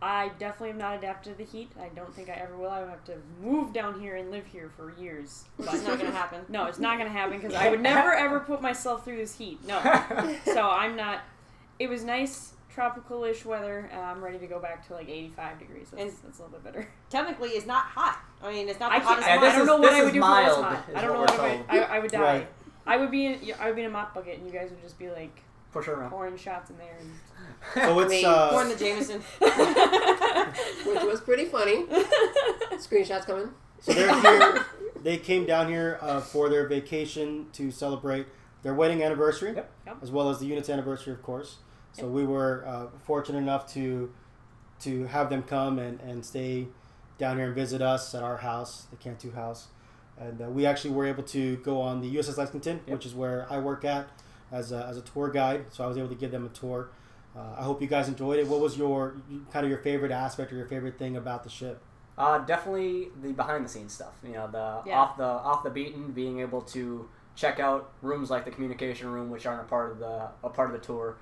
[SPEAKER 4] I definitely am not adapted to the heat. I don't think I ever will. I would have to move down here and live here for years.
[SPEAKER 3] But it's not going to happen.
[SPEAKER 4] No, it's not going to happen because I would never ever put myself through this heat. No. So I'm not. It was nice, tropical-ish weather. I'm ready to go back to like 85 degrees. That's a little bit better.
[SPEAKER 3] Technically, it's not hot. I mean, it's not the
[SPEAKER 4] I
[SPEAKER 3] hottest
[SPEAKER 5] Yeah,
[SPEAKER 3] month.
[SPEAKER 4] don't know what
[SPEAKER 5] this
[SPEAKER 4] I would
[SPEAKER 5] is
[SPEAKER 4] do if it was
[SPEAKER 5] mild,
[SPEAKER 4] hot.
[SPEAKER 5] is
[SPEAKER 4] I don't know
[SPEAKER 5] what
[SPEAKER 4] what
[SPEAKER 5] we're
[SPEAKER 4] I would die.
[SPEAKER 2] Right.
[SPEAKER 4] I would be in a mop bucket, and you guys would just be like
[SPEAKER 5] Push her around.
[SPEAKER 4] pouring shots in there. And
[SPEAKER 2] So it's
[SPEAKER 3] Pouring the Jameson.
[SPEAKER 1] Which was pretty funny. Screenshots coming.
[SPEAKER 2] so they're here. They came down here for their vacation to celebrate their wedding anniversary,
[SPEAKER 5] Yep.
[SPEAKER 4] Yep.
[SPEAKER 2] as well as the unit's anniversary, of course. So we were fortunate enough to have them come and stay down here and visit us at our house, the Cantu house. And we actually were able to go on the USS Lexington,
[SPEAKER 5] Yep.
[SPEAKER 2] which is where I work at as a tour guide. So I was able to give them a tour. I hope you guys enjoyed it. What was your favorite aspect or your favorite thing about the ship?
[SPEAKER 5] Definitely the behind the scenes stuff. The
[SPEAKER 4] Yeah.
[SPEAKER 5] off the beaten, being able to check out rooms like the communication room, which aren't a part of the tour.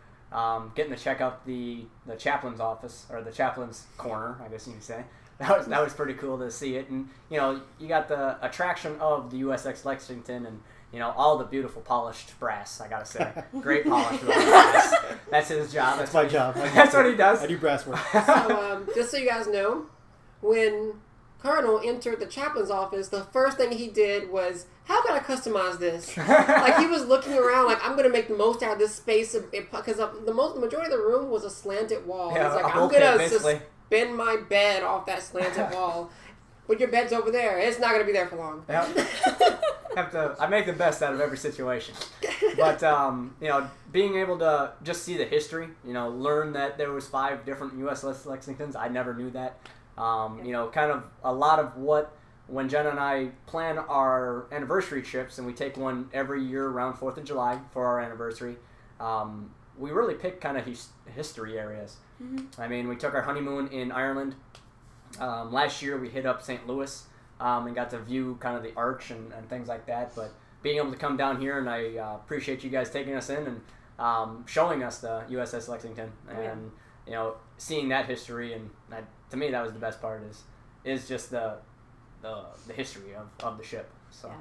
[SPEAKER 5] Getting to check out the chaplain's office, or the chaplain's corner, I guess you could say. That was pretty cool to see it. And you got the attraction of the USS Lexington, and all the beautiful polished brass. I gotta say, great polish. Brass. That's his job.
[SPEAKER 2] That's my job.
[SPEAKER 5] That's what he does.
[SPEAKER 2] I do brass work.
[SPEAKER 1] So, just so you guys know, when Colonel entered the chaplain's office, the first thing he did was, "How can gotta customize this. Like he was looking around, like I'm gonna make the most out of this space because the majority of the room was a slanted wall.
[SPEAKER 5] Yeah,
[SPEAKER 1] He's like,
[SPEAKER 5] a
[SPEAKER 1] I'm
[SPEAKER 5] bulkhead,
[SPEAKER 1] gonna
[SPEAKER 5] basically.
[SPEAKER 1] suspend my bed off that slanted wall. But your bed's over there. It's not gonna be there for long.
[SPEAKER 5] I make the best out of every situation. But you know, being able to just see the history, you know, learn that there was 5 different USS Lexingtons. I never knew that. You know, kind of a lot of what when Jenna and I plan our anniversary trips, and we take one every year around 4th of July for our anniversary. We really pick kind of history areas. Mm-hmm. I mean, we took our honeymoon in Ireland. Last year we hit up St. Louis and got to view kind of the arch and things like that. But being able to come down here, and I appreciate you guys taking us in and showing us the USS Lexington and you know, seeing that history, and to me that was the best part is just the history of the ship. So
[SPEAKER 4] yeah,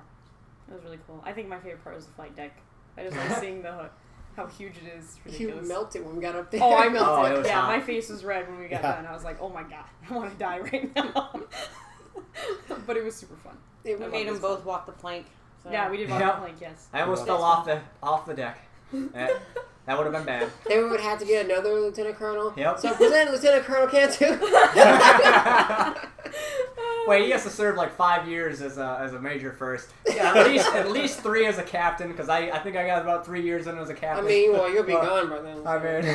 [SPEAKER 4] that was really cool. I think my favorite part was the flight deck. I just like seeing how huge it is. Ridiculous.
[SPEAKER 1] You melted when we got up there.
[SPEAKER 4] Oh, I melted.
[SPEAKER 5] it was
[SPEAKER 4] yeah,
[SPEAKER 5] hot.
[SPEAKER 4] my face was red when we got done. I was like, oh my god, I want to die right now. But it was super fun.
[SPEAKER 3] We made them both walk the plank. So.
[SPEAKER 4] Yeah, we did walk the plank, yes.
[SPEAKER 5] I almost fell off the deck. That would have been bad.
[SPEAKER 1] Then we would have to get another lieutenant colonel.
[SPEAKER 5] Yep.
[SPEAKER 1] So present Lieutenant Colonel Cantu.
[SPEAKER 5] Wait, he has to serve like 5 years as a major first. Yeah, at least 3 as a captain, because I think I got about 3 years in as a captain.
[SPEAKER 1] I mean, well, you'll be gone by then.
[SPEAKER 5] I mean,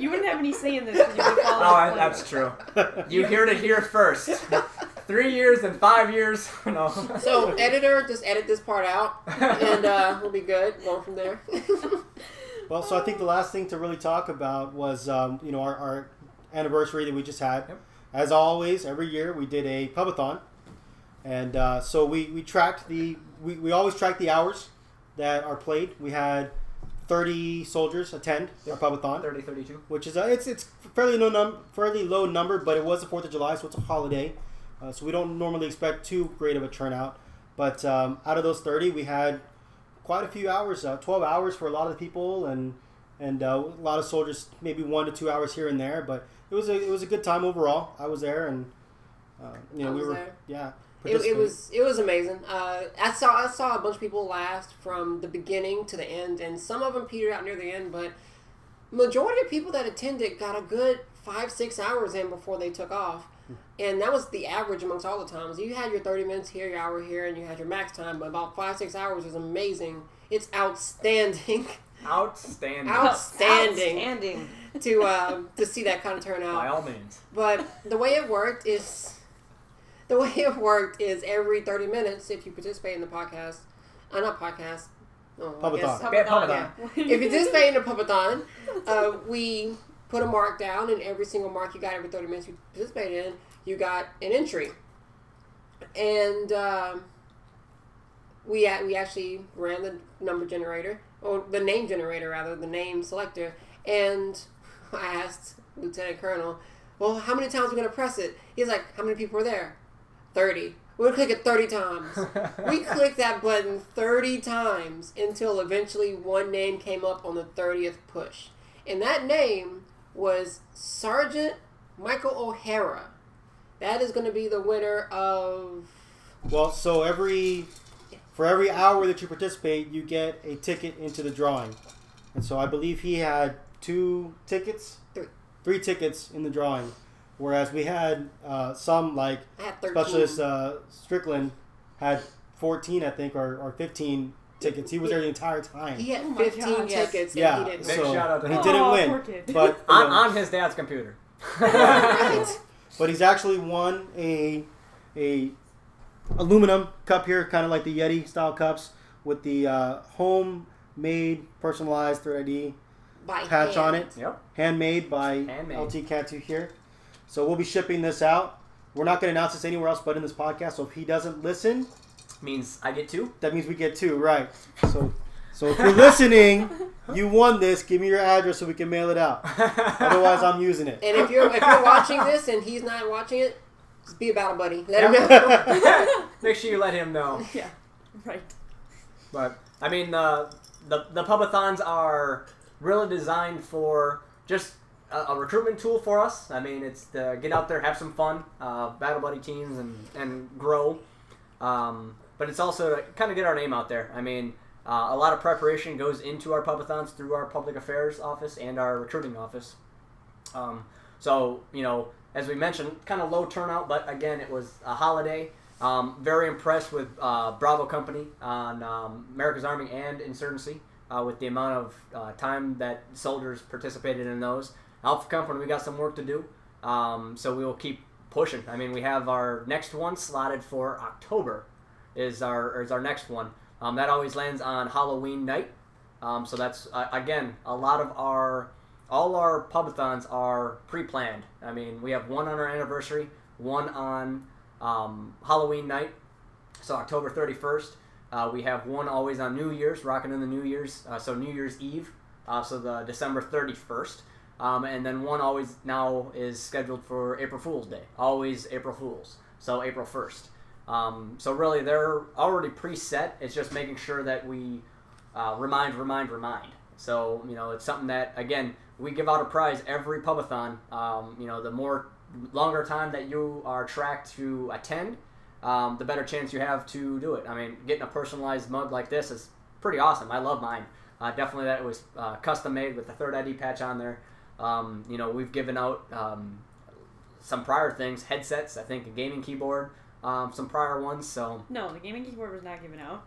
[SPEAKER 4] You wouldn't have any say in this because you would fall off the plank.
[SPEAKER 5] that's true. You heard it here first. 3 years and 5 years. No.
[SPEAKER 1] So, editor, just edit this part out, and we'll be good. Going from there.
[SPEAKER 2] Well, so I think the last thing to really talk about was, you know, our anniversary that we just had.
[SPEAKER 5] Yep.
[SPEAKER 2] As always, every year we did a pubathon, and so we tracked we always track the hours that are played. We had 30 soldiers attend our pubathon.
[SPEAKER 5] 32.
[SPEAKER 2] Which is it's fairly low number, but it was the 4th of July, so it's a holiday. So we don't normally expect too great of a turnout. But out of those 30, we had quite a few hours, 12 hours for a lot of the people, and a lot of soldiers, maybe 1 to 2 hours here and there. But it was a good time overall. I was there, and you know, we were
[SPEAKER 1] there.
[SPEAKER 2] yeah.
[SPEAKER 1] It was amazing. I saw a bunch of people last from the beginning to the end, and some of them petered out near the end. But majority of people that attended got a good 5-6 hours in before they took off. And that was the average amongst all the times. You had your 30 minutes here, your hour here, and you had your max time. But about 5-6 hours is amazing. It's outstanding.
[SPEAKER 5] Outstanding.
[SPEAKER 1] Outstanding. To see that kind of turnout.
[SPEAKER 5] By all means.
[SPEAKER 1] But the way it worked is every 30 minutes, if you participate in the podcast, not podcast. Oh,
[SPEAKER 2] Pubathon.
[SPEAKER 3] Pubathon,
[SPEAKER 1] Yeah. If you participate in the pubathon, we put a mark down, and every single mark you got every 30 minutes you participated in, you got an entry. And we actually ran the number generator, or the name generator rather, the name selector, and I asked Lieutenant Colonel, well, how many times are we going to press it? He's like, how many people are there? 30. We're going to click it 30 times. We clicked that button 30 times until eventually one name came up on the 30th push. And that name was Sergeant Michael O'Hara. That is going to be the winner of...
[SPEAKER 2] Well, so for every hour that you participate, you get a ticket into the drawing. And so I believe he had 2 tickets? 3 tickets in the drawing. Whereas we had some, like
[SPEAKER 1] I had 13.
[SPEAKER 2] Specialist Strickland had 14, I think, or 15 tickets. He was there the entire time.
[SPEAKER 1] He had
[SPEAKER 4] Oh my
[SPEAKER 1] 15
[SPEAKER 4] gosh.
[SPEAKER 1] tickets
[SPEAKER 2] Yeah,
[SPEAKER 1] and he didn't
[SPEAKER 5] Big
[SPEAKER 2] so
[SPEAKER 5] shout out to
[SPEAKER 2] he
[SPEAKER 5] him.
[SPEAKER 2] didn't
[SPEAKER 4] Aw,
[SPEAKER 2] win.
[SPEAKER 4] poor kid.
[SPEAKER 2] But
[SPEAKER 5] On his dad's computer.
[SPEAKER 2] but he's actually won a aluminum cup here, kind of like the Yeti style cups with the homemade personalized 3D
[SPEAKER 1] by
[SPEAKER 2] patch
[SPEAKER 1] hand.
[SPEAKER 2] on it.
[SPEAKER 5] Yep.
[SPEAKER 2] Handmade by
[SPEAKER 5] Handmade.
[SPEAKER 2] LT Cantu here. So we'll be shipping this out. We're not going to announce this anywhere else but in this podcast. So if he doesn't listen,
[SPEAKER 5] Means I get 2.
[SPEAKER 2] that means we get 2, right? So if you're listening, you won this. Give me your address so we can mail it out. Otherwise, I'm using it.
[SPEAKER 1] And if you're watching this and he's not watching it, just be about it, buddy. Let him know.
[SPEAKER 5] Make sure you let him know.
[SPEAKER 4] Yeah, right.
[SPEAKER 5] But I mean, the pubathons are really designed for just a recruitment tool for us. I mean, it's to get out there, have some fun, battle buddy teams, and grow. but it's also to kind of get our name out there. I mean, a lot of preparation goes into our pubathons through our public affairs office and our recruiting office. So, as we mentioned, kind of low turnout, but again, it was a holiday. Very impressed with Bravo Company on America's Army and Insurgency with the amount of time that soldiers participated in those. Alpha Company, we got some work to do, so we will keep pushing. I mean, we have our next one slotted for October is our next one. That always lands on Halloween night. So that's, again, all our pubathons are pre-planned. I mean, we have one on our anniversary, one on Halloween night, so October 31st. We have one always on New Year's, rocking in the New Year's, so New Year's Eve, so the December 31st. And then one always now is scheduled for April Fool's Day, always April Fool's, so April 1st. So really, they're already preset. It's just making sure that we remind. So, it's something that, again, we give out a prize every pubathon. The longer time that you are tracked to attend, the better chance you have to do it. I mean, getting a personalized mug like this is pretty awesome. I love mine. Definitely that it was custom made with the third ID patch on there. We've given out some prior things, headsets, I think a gaming keyboard, some prior ones. So
[SPEAKER 4] No, the gaming keyboard was not given out.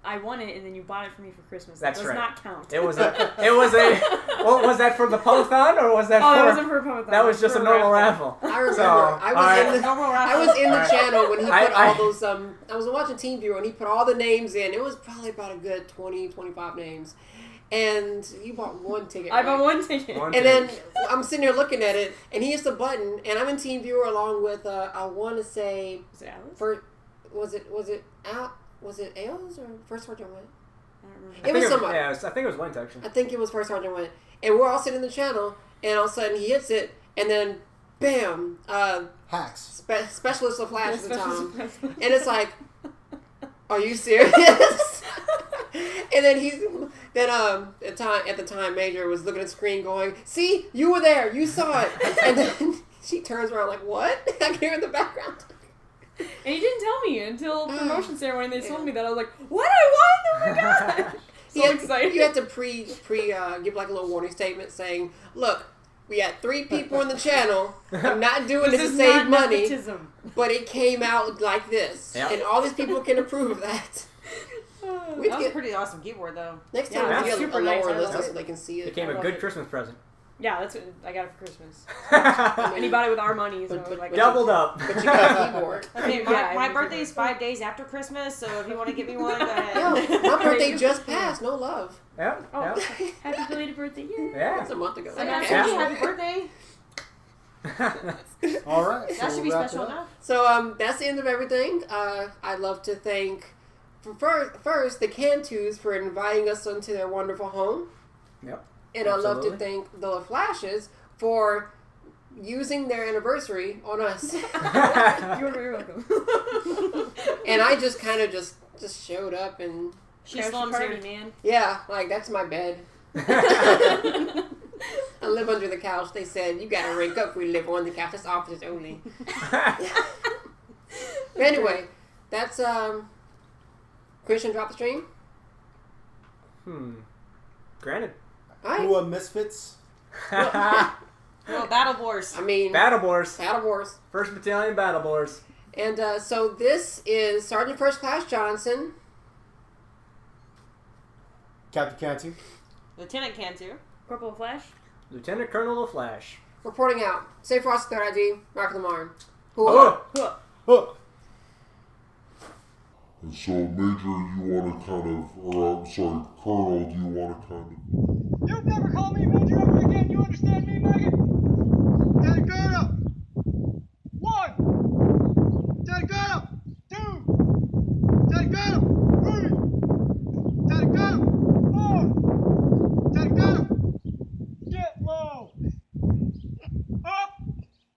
[SPEAKER 4] I won it, and then you bought it for me for Christmas.
[SPEAKER 5] That's
[SPEAKER 4] that does
[SPEAKER 5] right.
[SPEAKER 4] not count.
[SPEAKER 5] It was a. What was that for the pubathon or was that?
[SPEAKER 4] Oh,
[SPEAKER 5] for,
[SPEAKER 4] it wasn't for a pubathon.
[SPEAKER 5] That was just a normal raffle.
[SPEAKER 1] I remember.
[SPEAKER 5] So,
[SPEAKER 1] I was in the channel when he put
[SPEAKER 5] I-
[SPEAKER 1] all those. I was watching TeamViewer and he put all the names in. It was probably about a good 20, 25 names. And you bought one ticket.
[SPEAKER 4] I bought
[SPEAKER 1] right?
[SPEAKER 4] one ticket.
[SPEAKER 5] One
[SPEAKER 1] And
[SPEAKER 5] ticket.
[SPEAKER 1] then I'm sitting there looking at it, and he hits the button, and I'm in TeamViewer along with I want to say
[SPEAKER 4] Was it Alice?
[SPEAKER 1] was it Ailes or First Sergeant Went?
[SPEAKER 4] I don't remember.
[SPEAKER 1] It was somebody.
[SPEAKER 5] Yeah, I think it was Wayne actually.
[SPEAKER 1] I think it was First Sergeant Went, and we're all sitting in the channel, and all of a sudden he hits it, and then bam,
[SPEAKER 2] Hacks.
[SPEAKER 1] specialist of flash at the time,
[SPEAKER 4] Special-
[SPEAKER 1] and it's like, are you serious? And then at the time Major was looking at the screen going, see, you were there, you saw it. And then she turns around like, what? I can hear in the background.
[SPEAKER 4] And he didn't tell me until promotion ceremony. And they told me that. I was like, what? I won? Oh my god! So excited.
[SPEAKER 1] You had to give like a little warning statement saying, look, we had 3 people in the channel. I'm not doing this to
[SPEAKER 4] is
[SPEAKER 1] save
[SPEAKER 4] not
[SPEAKER 1] money,
[SPEAKER 4] nepotism.
[SPEAKER 1] but it came out like this.
[SPEAKER 5] Yep.
[SPEAKER 1] And all these people can approve of that. We
[SPEAKER 3] That was a
[SPEAKER 1] get,
[SPEAKER 3] pretty awesome keyboard, though.
[SPEAKER 1] next
[SPEAKER 4] Yeah,
[SPEAKER 1] time
[SPEAKER 4] that's
[SPEAKER 1] we get a
[SPEAKER 4] super nice.
[SPEAKER 1] lower
[SPEAKER 4] I
[SPEAKER 1] list
[SPEAKER 4] love
[SPEAKER 1] so
[SPEAKER 4] it.
[SPEAKER 1] they can see it.
[SPEAKER 5] It became
[SPEAKER 4] I
[SPEAKER 5] a
[SPEAKER 4] love
[SPEAKER 5] good
[SPEAKER 4] it.
[SPEAKER 5] Christmas present.
[SPEAKER 4] Yeah, that's what I got it for Christmas.
[SPEAKER 1] I
[SPEAKER 4] And he bought it with our money, so
[SPEAKER 1] But-
[SPEAKER 4] I was like,
[SPEAKER 1] but-
[SPEAKER 5] Doubled up.
[SPEAKER 1] But you got a keyboard.
[SPEAKER 3] I mean,
[SPEAKER 4] Yeah,
[SPEAKER 3] my
[SPEAKER 4] I
[SPEAKER 3] birthday is 5 days after Christmas, so if you want to give me one, go
[SPEAKER 1] Yo,
[SPEAKER 3] ahead.
[SPEAKER 1] my birthday just passed. No love.
[SPEAKER 5] Yeah.
[SPEAKER 4] oh,
[SPEAKER 5] Yeah.
[SPEAKER 4] happy belated birthday! Yeah.
[SPEAKER 5] Yeah.
[SPEAKER 1] That's a month ago.
[SPEAKER 3] So yeah,
[SPEAKER 1] Okay.
[SPEAKER 3] thank you. Happy birthday.
[SPEAKER 2] All right.
[SPEAKER 3] That
[SPEAKER 2] so
[SPEAKER 3] should be
[SPEAKER 2] we'll wrap
[SPEAKER 3] special
[SPEAKER 2] it up.
[SPEAKER 3] enough.
[SPEAKER 1] So that's the end of everything. I'd love to thank first the Cantus for inviting us into their wonderful home.
[SPEAKER 5] Yep.
[SPEAKER 1] And I'd love to
[SPEAKER 5] Absolutely.
[SPEAKER 1] thank the Flashes for using their anniversary on us.
[SPEAKER 4] You're welcome.
[SPEAKER 1] And I just kind of just showed up and
[SPEAKER 3] She
[SPEAKER 4] Couch
[SPEAKER 3] slums
[SPEAKER 4] party,
[SPEAKER 3] here.
[SPEAKER 4] man.
[SPEAKER 1] yeah, like that's my bed. I live under the couch. They said you gotta rank up when you live on the couch. That's officers only. But anyway, that's Christian drop the stream.
[SPEAKER 5] Granted.
[SPEAKER 1] All right.
[SPEAKER 2] Who are Misfits?
[SPEAKER 3] Well, Battle Wars.
[SPEAKER 1] I mean,
[SPEAKER 5] Battle Boars.
[SPEAKER 1] Battle Wars.
[SPEAKER 5] 1st Battalion Battle Boars.
[SPEAKER 1] And so this is Sergeant First Class Johnson.
[SPEAKER 2] Captain Cantu.
[SPEAKER 3] Lieutenant Cantu.
[SPEAKER 4] Corporal Flash.
[SPEAKER 5] Lieutenant Colonel LaFlash.
[SPEAKER 1] Reporting out. Safe Frost, third ID. Mark of the Marn. Who?
[SPEAKER 5] Oh!
[SPEAKER 4] Huh.
[SPEAKER 2] Oh.
[SPEAKER 6] And so, Major, you want to Colonel, do you want to kind of...
[SPEAKER 7] You've never called me Major ever again, you understand me, maggot? Lieutenant Colonel! 1! Lieutenant Colonel! 2! Lieutenant Colonel! 3! Lieutenant Colonel! 4! Lieutenant Colonel! Get low! Up!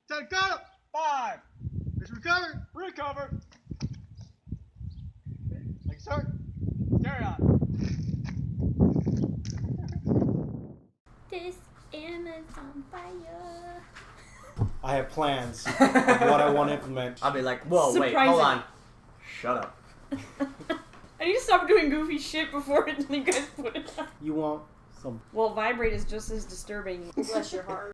[SPEAKER 7] Lieutenant Colonel! 5! Mission recovered! Recover! Thank you, sir. Carry on.
[SPEAKER 8] This Amazon fire.
[SPEAKER 2] I have plans of what I want to implement.
[SPEAKER 5] I'll be like, whoa, wait,
[SPEAKER 4] Surprising.
[SPEAKER 5] hold on. Shut up.
[SPEAKER 4] I need to stop doing goofy shit before you guys put it on.
[SPEAKER 2] You want some
[SPEAKER 4] Well, vibrate is just as disturbing.
[SPEAKER 3] Bless your heart.